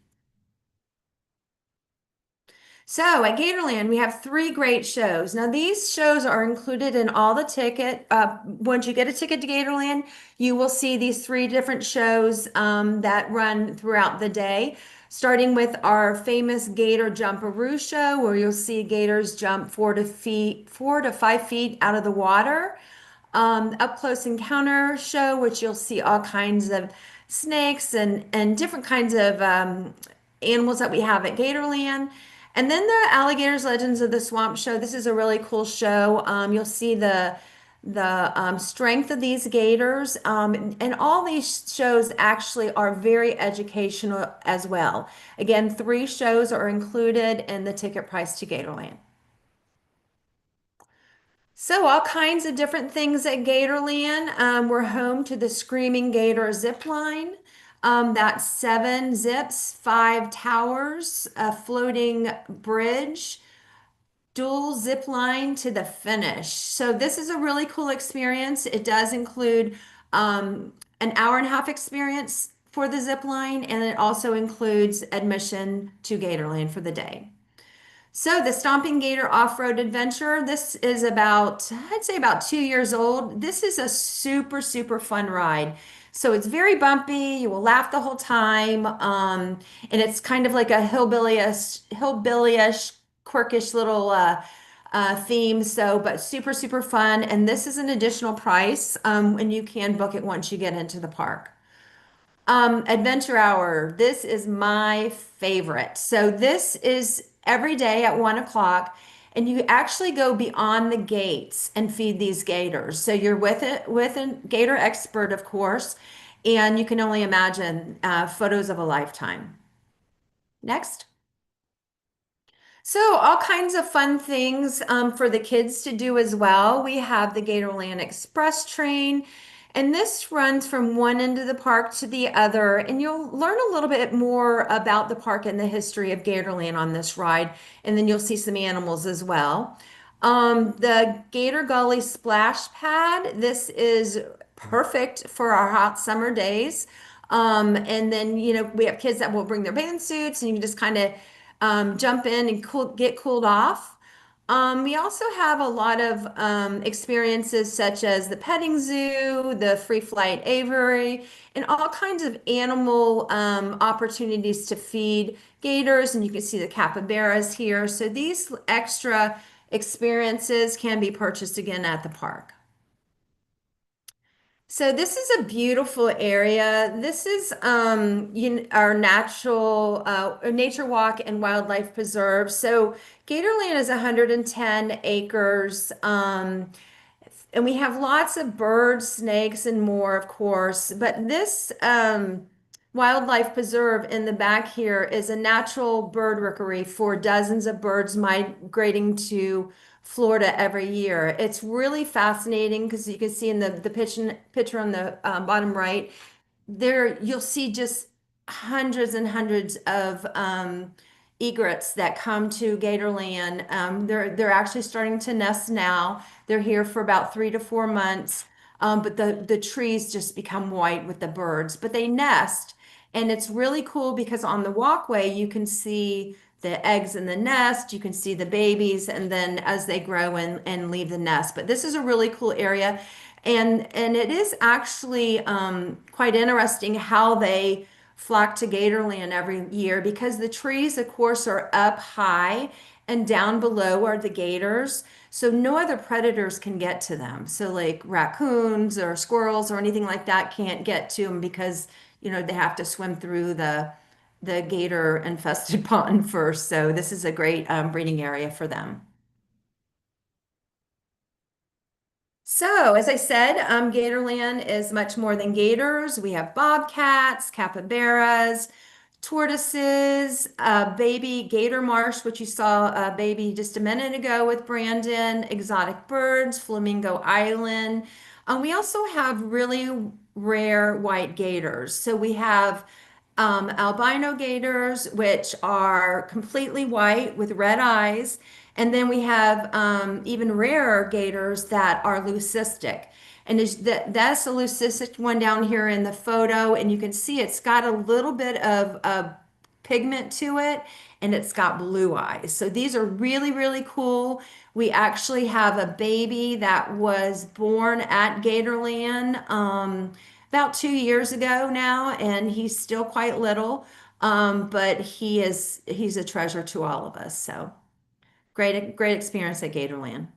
So at Gatorland, we have three great shows. Now, these shows are included in all the ticket. Once you get a ticket to Gatorland, you will see these three different shows that run throughout the day, starting with our famous Gator Jumperoo show, where you'll see gators jump 4 to 5 feet out of the water. Up close encounter show, which you'll see all kinds of snakes and different kinds of animals that we have at Gatorland. And then the Alligators Legends of the Swamp show. This is a really cool show. You'll see the strength of these gators, and all these shows actually are very educational as well. Again, three shows are included in the ticket price to Gatorland. So all kinds of different things at Gatorland. We're home to the Screaming Gator zip line. That's 7 zips, 5 towers, a floating bridge, dual zip line to the finish. So this is a really cool experience. It does include an hour-and-a-half experience for the zip line, and it also includes admission to Gatorland for the day. So the Stomping Gator Off-Road Adventure, this is about, I'd say about 2 years old. This is a super, super fun ride. So it's very bumpy. You will laugh the whole time. And it's kind of like a hillbillyish, quirkish little theme. So, but super, super fun. And this is an additional price. And you can book it once you get into the park. Adventure Hour. This is my favorite. So this is every day at 1 o'clock, and you actually go beyond the gates and feed these gators. So you're with a gator expert, of course, and you can only imagine photos of a lifetime. Next. So all kinds of fun things for the kids to do as well. We have the Gatorland Express train, and this runs from one end of the park to the other, and you'll learn a little bit more about the park and the history of Gatorland on this ride, and then you'll see some animals as well. The Gator Gully Splash Pad, this is perfect for our hot summer days. And then, we have kids that will bring their bathing suits, and you can just kind of jump in and get cooled off. We also have a lot of experiences such as the petting zoo, the free flight aviary, and all kinds of animal opportunities to feed gators. And you can see the capybaras here. So these extra experiences can be purchased again at the park. So this is a beautiful area. This is our natural nature walk and wildlife preserve. So Gatorland is 110 acres. And we have lots of birds, snakes, and more, of course. But this wildlife preserve in the back here is a natural bird rookery for dozens of birds migrating to Florida every year. It's really fascinating because you can see in the picture on the bottom right, there you'll see just hundreds and hundreds of egrets that come to Gatorland. They're actually starting to nest now. They're here for about 3 to 4 months, but the trees just become white with the birds. But they nest, and it's really cool because on the walkway you can see the eggs in the nest, you can see the babies, and then as they grow and leave the nest. But this is a really cool area. And it is actually quite interesting how they flock to Gatorland every year because the trees, of course, are up high and down below are the gators. So no other predators can get to them. So like raccoons or squirrels or anything like that can't get to them because, they have to swim through the gator infested pond first. So this is a great breeding area for them. So, as I said, Gatorland is much more than gators. We have bobcats, capybaras, tortoises, baby gator marsh, which you saw a baby just a minute ago with Brandon, exotic birds, Flamingo Island. We also have really rare white gators. So we have albino gators, which are completely white with red eyes. And then we have even rarer gators that are leucistic. And that's a leucistic one down here in the photo. And you can see it's got a little bit of pigment to it and it's got blue eyes. So these are really, really cool. We actually have a baby that was born at Gatorland about 2 years ago now, and he's still quite little. But he's a treasure to all of us. So great experience at Gatorland.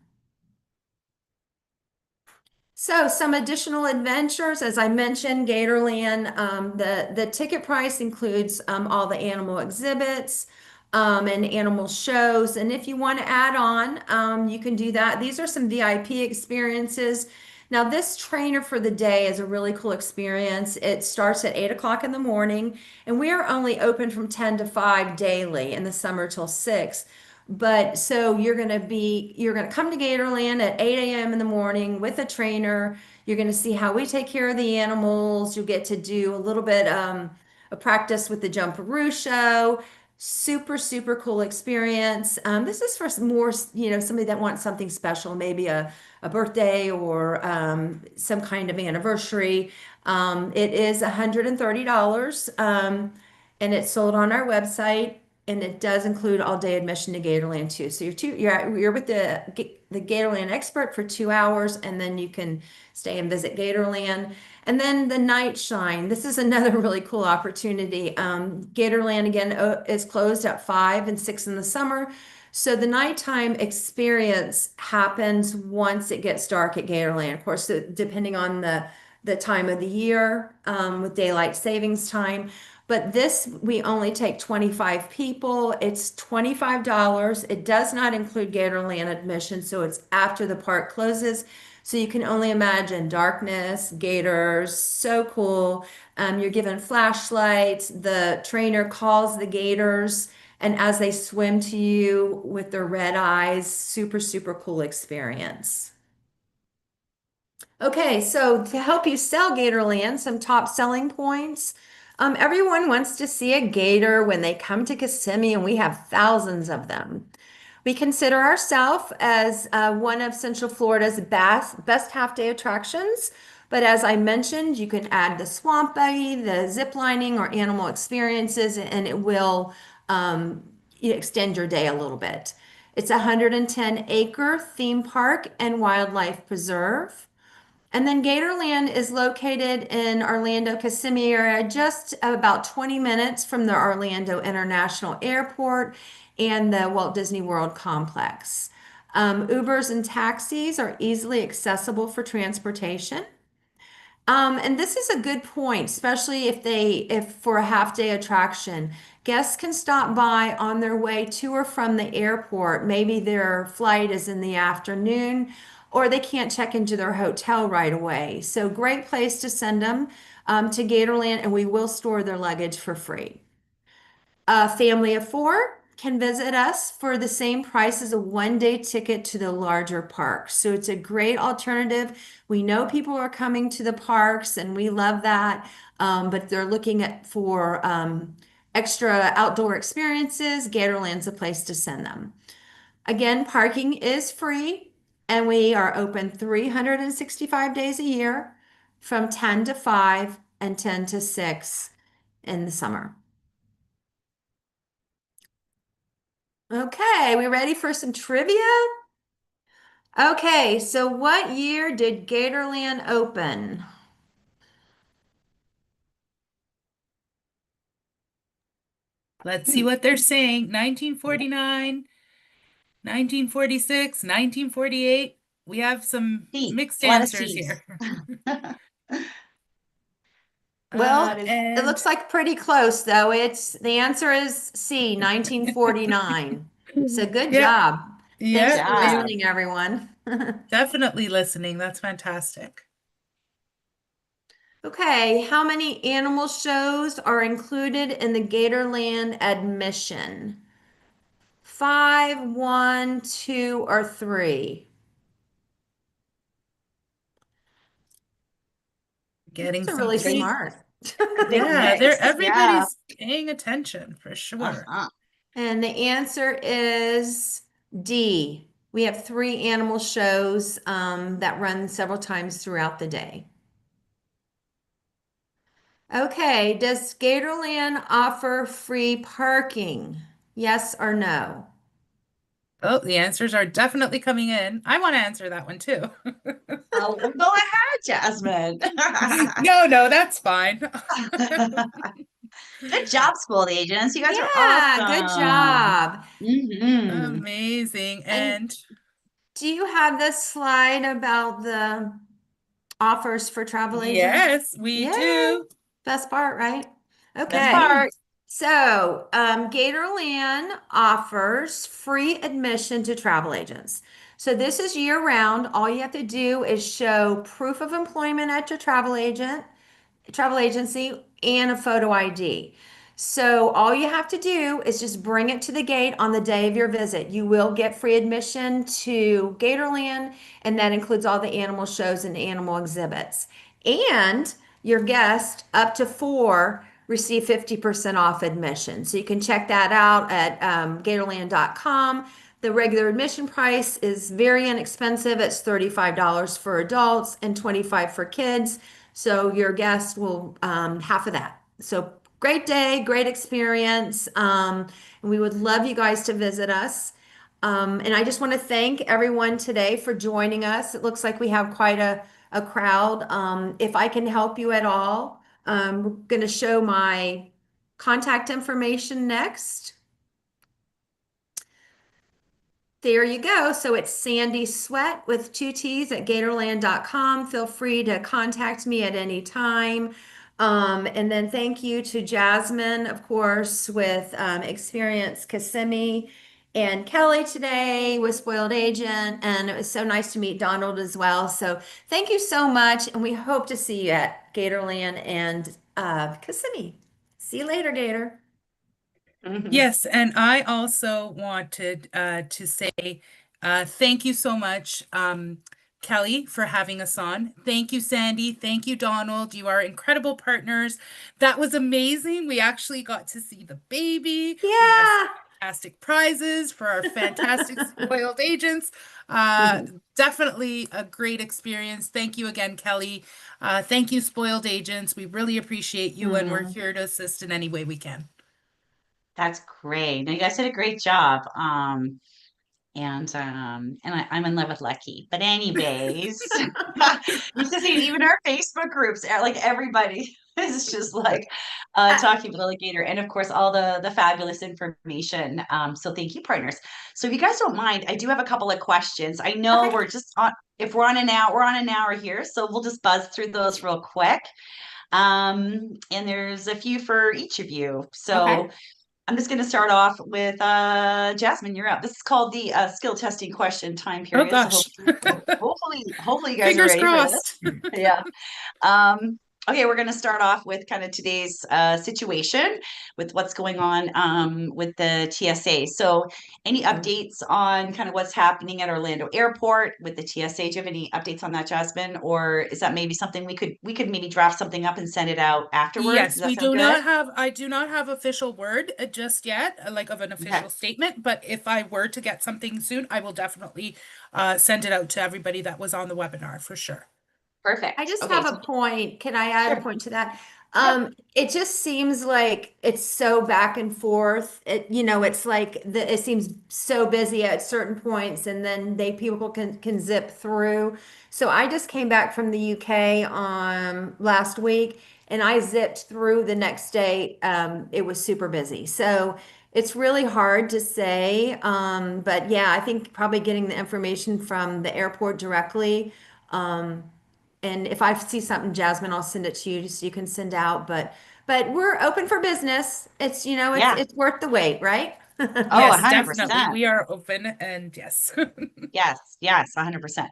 So some additional adventures, as I mentioned, Gatorland, the ticket price includes all the animal exhibits and animal shows. And if you want to add on, you can do that. These are some VIP experiences. Now, this trainer for the day is a really cool experience. It starts at 8 o'clock in the morning, and we are only open from 10 to 5 daily in the summer till 6. But so you're gonna come to Gatorland at 8 a.m. in the morning with a trainer. You're gonna see how we take care of the animals. You'll get to do a little bit of practice with the Jumperoo show. Super, super cool experience. This is for more, somebody that wants something special, maybe a birthday or some kind of anniversary. It is $130, and it's sold on our website. And it does include all day admission to Gatorland too. So you're with the Gatorland expert for 2 hours, and then you can stay and visit Gatorland. And then the night shine. This is another really cool opportunity. Gatorland again is closed at 5 and 6 in the summer. So the nighttime experience happens once it gets dark at Gatorland. Of course, depending on the time of the year with daylight savings time. But this, we only take 25 people. It's $25. It does not include Gatorland admission, so it's after the park closes. So you can only imagine darkness, gators, so cool. You're given flashlights. The trainer calls the gators, and as they swim to you with their red eyes, super, super cool experience. Okay, so to help you sell Gatorland, some top selling points. Everyone wants to see a gator when they come to Kissimmee, and we have thousands of them. We consider ourselves as one of Central Florida's best half-day attractions. But as I mentioned, you can add the swamp buggy, the zip lining, or animal experiences, and it will extend your day a little bit. It's a 110-acre theme park and wildlife preserve. And then Gatorland is located in Orlando, Kissimmee area, just about 20 minutes from the Orlando International Airport and the Walt Disney World complex. Ubers and taxis are easily accessible for transportation. And this is a good point, especially if for a half day attraction, guests can stop by on their way to or from the airport. Maybe their flight is in the afternoon, or they can't check into their hotel right away. So great place to send them to Gatorland, and we will store their luggage for free. A family of four can visit us for the same price as a one-day ticket to the larger parks. So it's a great alternative. We know people are coming to the parks and we love that, but they're looking at for extra outdoor experiences. Gatorland's a place to send them. Again, parking is free and we are open 365 days a year from 10 to 5 and 10 to 6 in the summer. Okay, we ready for some trivia? Okay, so what year did Gatorland open? Let's see what they're saying. 1949, 1946, 1948. We have some C. mixed A lot of answers C's. here. Well, it And looks like pretty close though. It's the answer is C, 1949. So good yep, job. Good Thanks yep, for they job. listening, everyone. definitely listening. That's fantastic. Okay, how many animal shows are included in the Gatorland admission? Five, one, two, or three? You Getting guys are some really I think pretty, smart. I think yeah, they're mixed. Yeah. everybody's paying attention for sure. Uh-huh. And the answer is D. We have three animal shows that run several times throughout the day. Okay, does Gatorland offer free parking? Yes or no? Oh, the answers are definitely coming in. I want to answer that one too. Oh, well, go ahead, Jasmine. No, no, that's fine. Good job, school agents. You guys are Yeah, good awesome. job. Amazing. And And do you have this slide about the offers for travel agents? yes, we Yay, do. best part, right? Best Okay. Mhm. part. So, Gatorland offers free admission to travel agents. So, this is year round. All you have to do is show proof of employment at your travel agency, and a photo ID. So all you have to do is just bring it to the gate on the day of your visit. You will get free admission to Gatorland, and that includes all the animal shows and animal exhibits. And your guest, up to four, receive 50% off admission. So you can check that out at Gatorland.com. The regular admission price is very inexpensive. It's $35 for adults and $25 for kids. So your guest will half of that. So great day, great experience. And we would love you guys to visit us. And I just want to thank everyone today for joining us. It looks like we have quite a crowd. If I can help you at all, we're going to show my contact information next. There you go. So it's Sandy Sweat with two T's at Gatorland.com. Feel free to contact me at any time. And then thank you to Jasmine, of course, with Experience Kissimmee, and Kelly today with Spoiled Agent. And it was so nice to meet Donald as well. So thank you so much. And we hope to see you at Gatorland and Kissimmee. See you later, Gator. Mhm. Yes, and I also wanted to say thank you so much, Kelly, for having us on. Thank you, Sandy. Thank you, Donald. You are incredible partners. That was amazing. We actually got to see the baby. We have Yeah. fantastic prizes for our fantastic spoiled agents. Uh, Definitely a great experience. Thank you again, Kelly. Thank you, spoiled agents. We really appreciate you, and we're Hmm. here to assist in any way we can. That's great. No, you guys did a great job. I'm in love with Lucky. But anyways, you should see even our Facebook groups, like everybody is just like talking about alligator, and of course all the fabulous information. So thank you, partners. So if you guys don't mind, I do have a couple of questions. I know Okay. we're just on. If we're on an hour here, so we'll just buzz through those real quick. And there's a few for each of you. Okay. So I'm just going to start off with Jasmine, you're up. This is called the skill testing question time Oh period. So gosh. hopefully you guys are Fingers ready for crossed. this. Yeah. Okay, we're going to start off with kind of today's situation with what's going on with the TSA. So, any updates on kind of what's happening at Orlando Airport with the TSA? Do you have any updates on that, Jasmine? Or is that maybe something we could maybe draft something up and send it out afterwards? Does Yes, that sound good? I do not have official word just yet, like of an Okay, official statement, but if I were to get something soon, I will definitely send it out to everybody that was on the webinar for sure. I perfect. just Okay, have so a point. Can I add a sure. point to that? Yep. It just seems like it's so back and forth. It's like it seems so busy at certain points, and then people can zip through. So I just came back from the UK last week, and I zipped through the next day. It was super busy. So it's really hard to say. But yeah, I think probably getting the information from the airport directly. And if I see something, Jasmine, I'll send it to you so you can send out. But we're open for business. It's Yeah. it's worth the wait, right? Oh, Yes, definitely. 100%. We are open and yes. Yes, 100%.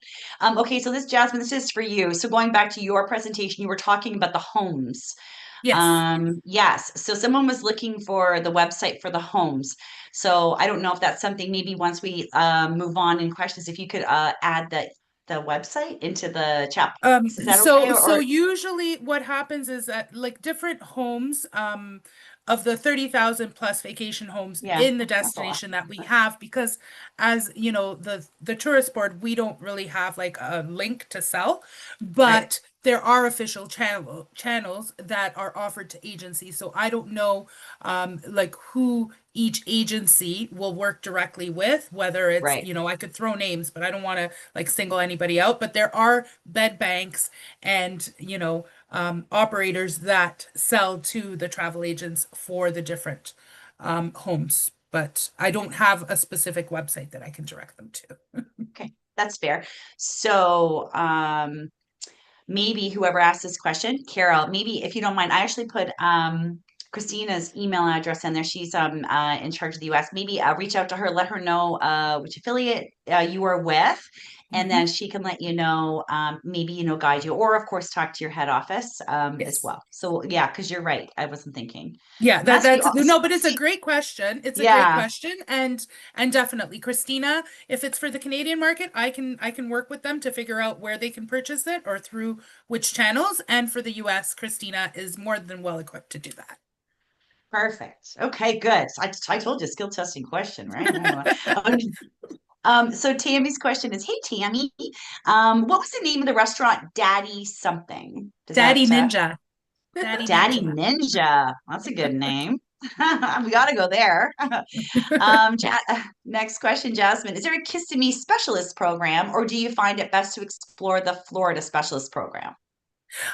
Okay, so Jasmine, this is for you. So going back to your presentation, you were talking about the homes. Yes. Yes. So someone was looking for the website for the homes. So I don't know if that's something maybe once we move on in questions, if you could add the website into the chat box. Is that okay? So usually what happens is that like different homes, of the 30,000 plus vacation homes Yeah, in the that's a lot. destination that we have, because as you know, the tourist board, we don't really have like a link to sell, Right, but there are official channels that are offered to agencies. So I don't know like who each agency will work directly with, whether it's, right, I could throw names, but I don't want to like single anybody out. But there are bed banks and, operators that sell to the travel agents for the different homes. But I don't have a specific website that I can direct them to. okay, that's fair. So, maybe whoever asked this question, Carol, maybe if you don't mind, I actually put Christina's email address in there. She's in charge of the US. Maybe reach out to her, let her know which affiliate you are with, and then Mhm. she can let you know, maybe guide you, or of course talk to your head office as Yes. well. So yeah, because you're right, I wasn't thinking. Yeah, And that's the that's no, but it's a see, great question. It's a great yeah, question, and definitely, Christina, if it's for the Canadian market, I can work with them to figure out where they can purchase it or through which channels. And for the US, Christina is more than well equipped to do perfect. Okay, good. I told you skill testing question, right? that. Okay. So Tammy's question is, hey Tammy, what was the name of the restaurant? Daddy something. Does Daddy that Ninja. Daddy Daddy Ninja. Ninja? That's a good name. We got to go there. Next question, Jasmine. Is there a Kissimmee specialist program, or do you find it best to explore the Florida specialist program?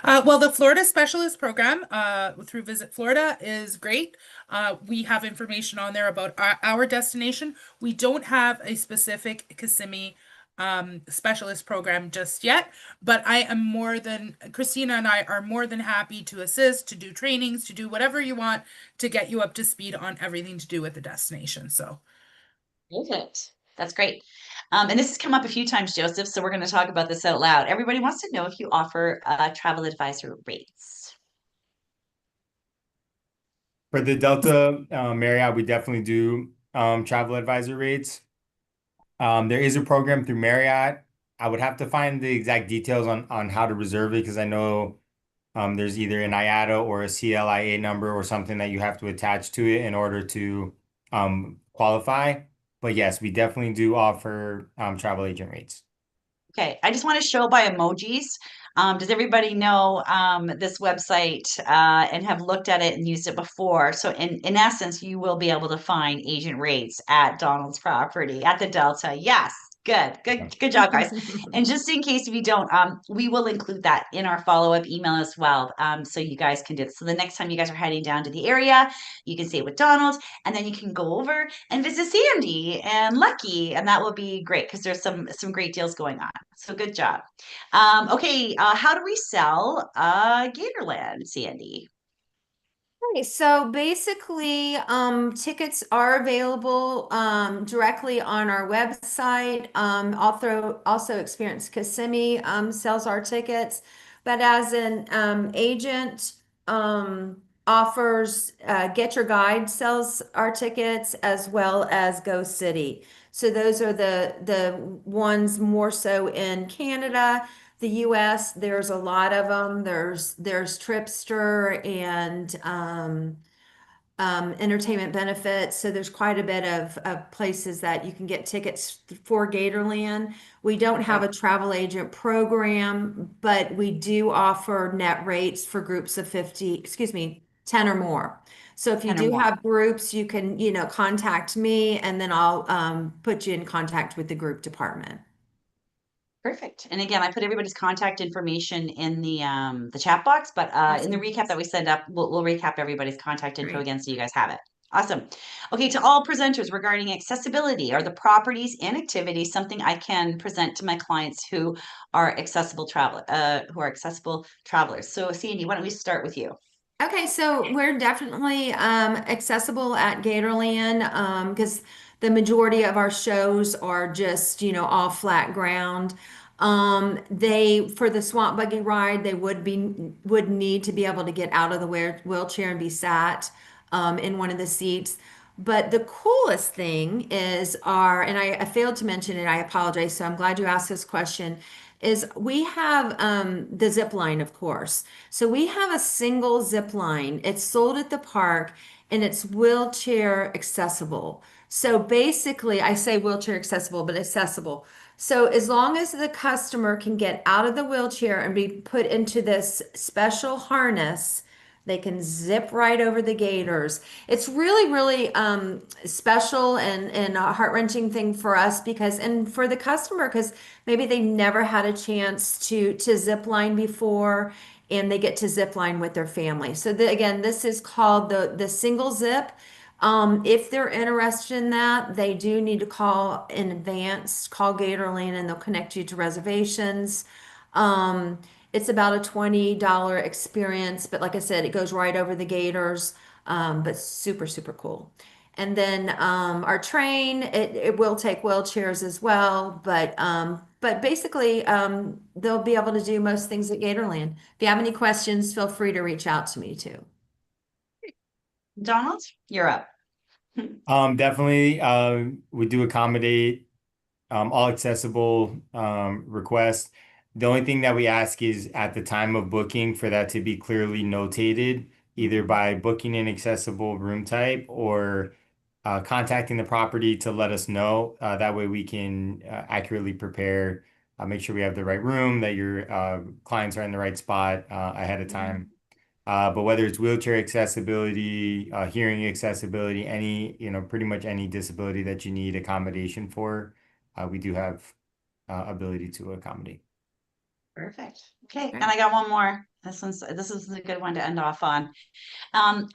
Well, the Florida Specialist Program through Visit Florida is great. We have information on there about our destination. We don't have a specific Kissimmee specialist program just yet, but Christina and I are more than happy to assist, to do trainings, to do whatever you want to get you up to speed on everything to do with the destination. So, Perfect. That's great. And this has come up a few times, Joseph, so we're going to talk about this out loud. Everybody wants to know if you offer travel advisor rates. For the Delta Marriott, we definitely do travel advisor rates. There is a program through Marriott. I would have to find the exact details on how to reserve it because I know there's either an IATA or a CLIA number or something that you have to attach to it in order to qualify. But yes, we definitely do offer travel agent rates. Okay, I just want to show by emojis. Does everybody know this website and have looked at it and used it before? So in essence, you will be able to find agent rates at Donald's property at the Delta. Yes, good job, guys. And just in case if you don't, we will include that in our follow-up email as well. So you guys can do it. So the next time you guys are heading down to the area, you can stay with Donald, and then you can go over and visit Sandy and Lucky, and that will be great because there's some great deals going on. So good job. Okay, how do we sell Gatorland, Sandy? Okay, so basically, tickets are available directly on our website. Also, Experience Kissimmee sells our tickets, but as an agent, offers Get Your Guide sells our tickets as well as Go City. So those are the ones more so in Canada. The US, there's a lot of them. There's Tripster and entertainment benefits. So there's quite a bit of places that you can get tickets for Gatorland. We don't have Okay, a travel agent program, but we do offer net rates for groups of 50, excuse me, 10 or more. So if you 10 or do more. have groups, you can, contact me and then I'll put you in contact with the group department. Perfect. And again, I put everybody's contact information in the chat box, but in the Awesome. recap that we send up, we'll recap everybody's contact info Great. again so you guys have it. Awesome. Okay, to all presenters regarding accessibility, are the properties and activities something I can present to my clients who are who are accessible travelers? So Sandy, why don't we start with you? Okay, so we're definitely accessible at Gatorland because the majority of our shows are just, all flat ground. They for the swamp buggy ride, they would need to be able to get out of the wheelchair and be sat in one of the seats. But the coolest thing is and I failed to mention it, I apologize, so I'm glad you asked this question, is we have the zip line, of course. So we have a single zip line. It's sold at the park and it's wheelchair accessible. So basically, I say wheelchair accessible, but accessible. So as long as the customer can get out of the wheelchair and be put into this special harness, they can zip right over the gators. It's really, really special and a heart-wrenching thing for us and for the customer, because maybe they never had a chance to zip line before and they get to zip line with their family. So again, this is called the single zip. If they're interested in that, they do need to call in advance, call Gatorland, and they'll connect you to reservations. It's about a $20 experience, but like I said, it goes right over the gators, but super, super cool. And then our train, it will take wheelchairs as well, but basically they'll be able to do most things at Gatorland. If you have any questions, feel free to reach out to me too. Donald, you're up. Definitely, we do accommodate all accessible requests. The only thing that we ask is at the time of booking for that to be clearly notated, either by booking an accessible room type or contacting the property to let us know. That way we can accurately prepare, make sure we have the right room, that your clients are in the right spot ahead of time. But whether it's wheelchair accessibility, hearing accessibility, pretty much any disability that you need accommodation for, we do have ability to accommodate. Perfect. Okay, and Okay. I got one more. This is a good one to end off on.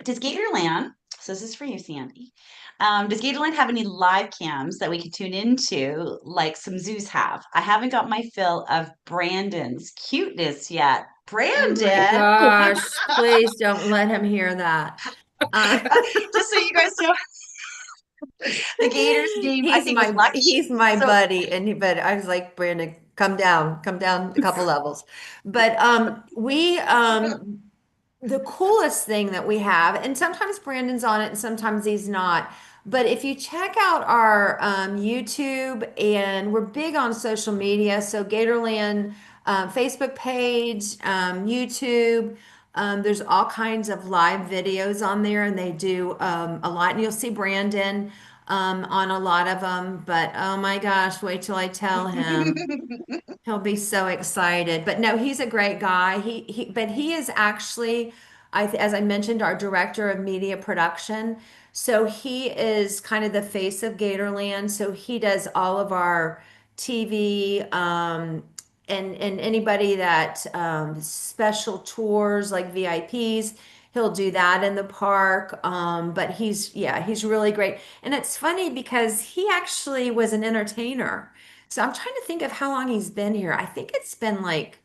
Does Gatorland, so this is for you, Sandy. Does Gatorland have any live cams that we can tune into, like some zoos have? I haven't got my fill of Brandon's cuteness yet. Oh my Brandon, gosh, please don't let him hear that. Uh, just so you guys know, the Gator's name I think was Lucky. he's my So buddy, but I was like, Brandon, come down a couple levels. But the coolest thing that we have, and sometimes Brandon's on it and sometimes he's not. But if you check out our YouTube, and we're big on social media, so Gatorland Facebook page, YouTube, there's all kinds of live videos on there, and they do a lot. And you'll see Brandon on a lot of them. But oh my gosh, wait till I tell him. He'll be so excited. But no, he's a great guy. But he is actually, as I mentioned, our director of media production. So he is kind of the face of Gatorland. So he does all of our TV, and anybody that special tours like VIPs. He'll do that in the park. But yeah, he's really great. And it's funny because he actually was an entertainer. So I'm trying to think of how long he's been here. I think it's been like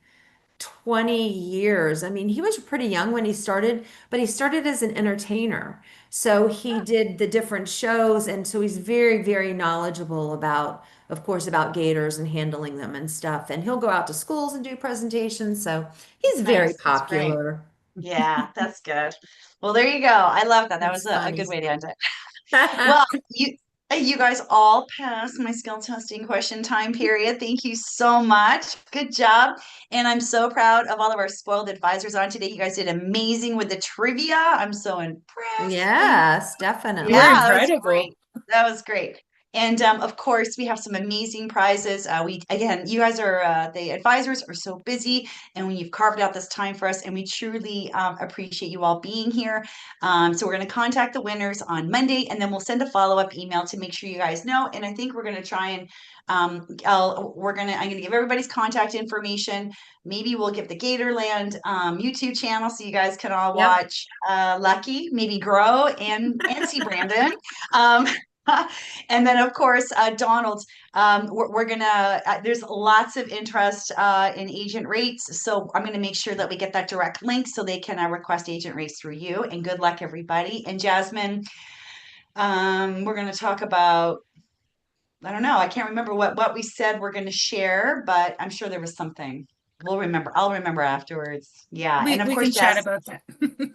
20 years. I mean, he was pretty young when he started, but he started as an entertainer. So he did the different shows, and so he's very, very knowledgeable about, of course, about gators and handling them and stuff. And he'll go out to schools and do presentations. So he's very Nice. That's great. popular. Yeah, that's good. Well, there you go. I love that. That was It's a funny. good way to end it. Well, you guys all passed my skill testing question time period. Thank you so much. Good job. And I'm so proud of all of our spoiled advisors on today. You guys did amazing with the trivia. I'm so impressed. Yes, You were Yeah, definitely. that was incredible. great. That was great. And of course, we have some amazing prizes. We again, you guys are the advisors are so busy, and when you've carved out this time for us, and we truly appreciate you all being here. So we're going to contact the winners on Monday, and then we'll send a follow-up email to make sure you guys know. And I think we're going to try and I'm gonna give everybody's contact information. Maybe we'll give the Gatorland YouTube channel so you guys can all Yep. watch Lucky, maybe grow and see Brandon. Um, and then, of course, Donald, we're gonna, there's lots of interest in agent rates. So I'm gonna make sure that we get that direct link so they can request agent rates through you. And good luck, everybody. And Jasmine, we're gonna talk about, I don't know, I can't remember what we said we're gonna share, but I'm sure there was something. We'll remember. I'll remember afterwards. Yeah. And of We course, can chat about that.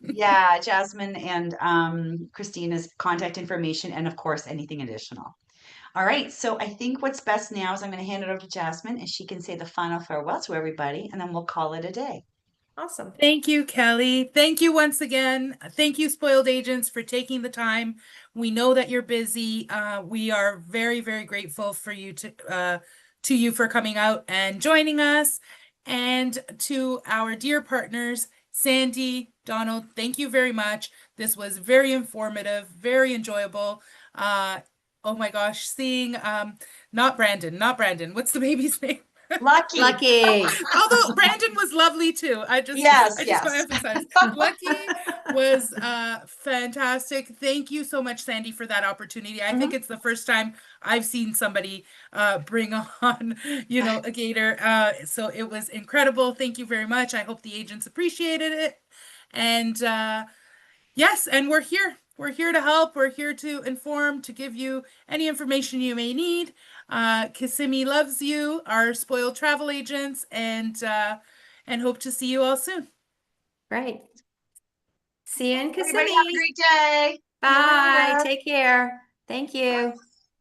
yeah, Jasmine and Christina's contact information, and of course, anything additional. All right, so I think what's best now is I'm going to hand it over to Jasmine, and she can say the final farewell to everybody, and then we'll call it a day. Awesome. Thank you, Kelly. Thank you once again. Thank you, Spoiled Agents, for taking the time. We know that you're busy. We are very, very grateful for you to you for coming out and joining us. And to our dear partners, Sandy, Donald, thank you very much. This was very informative, very enjoyable. Oh my gosh, seeing not Brandon, not Brandon. What's the baby's name? Lucky. Lucky. Although Brandon was lovely too. Yes, I just want yes. to emphasize. Lucky was fantastic. Thank you so much, Sandy, for that opportunity. I think it's the first time I've seen somebody bring on, a gator. So it was incredible. Thank you very much. I hope the agents appreciated it. And yes, and we're here. We're here to help. We're here to inform, to give you any information you may need. Kissimmee loves you, our spoiled travel agents, and hope to see you all soon. Great. See you in Everybody have a Kissimmee. great day. Bye. Yeah. Take care. Thank you.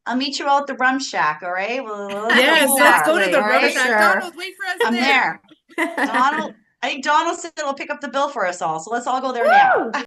I'll meet you all at the Rum Shack, all right? We'll Yes, let's go to Exactly, the all Rum right? Shack. sure. Donald, wait for us I'm there. there. Donald, I think Donald said he'll pick up the bill for us all. So let's all go there now. Woo!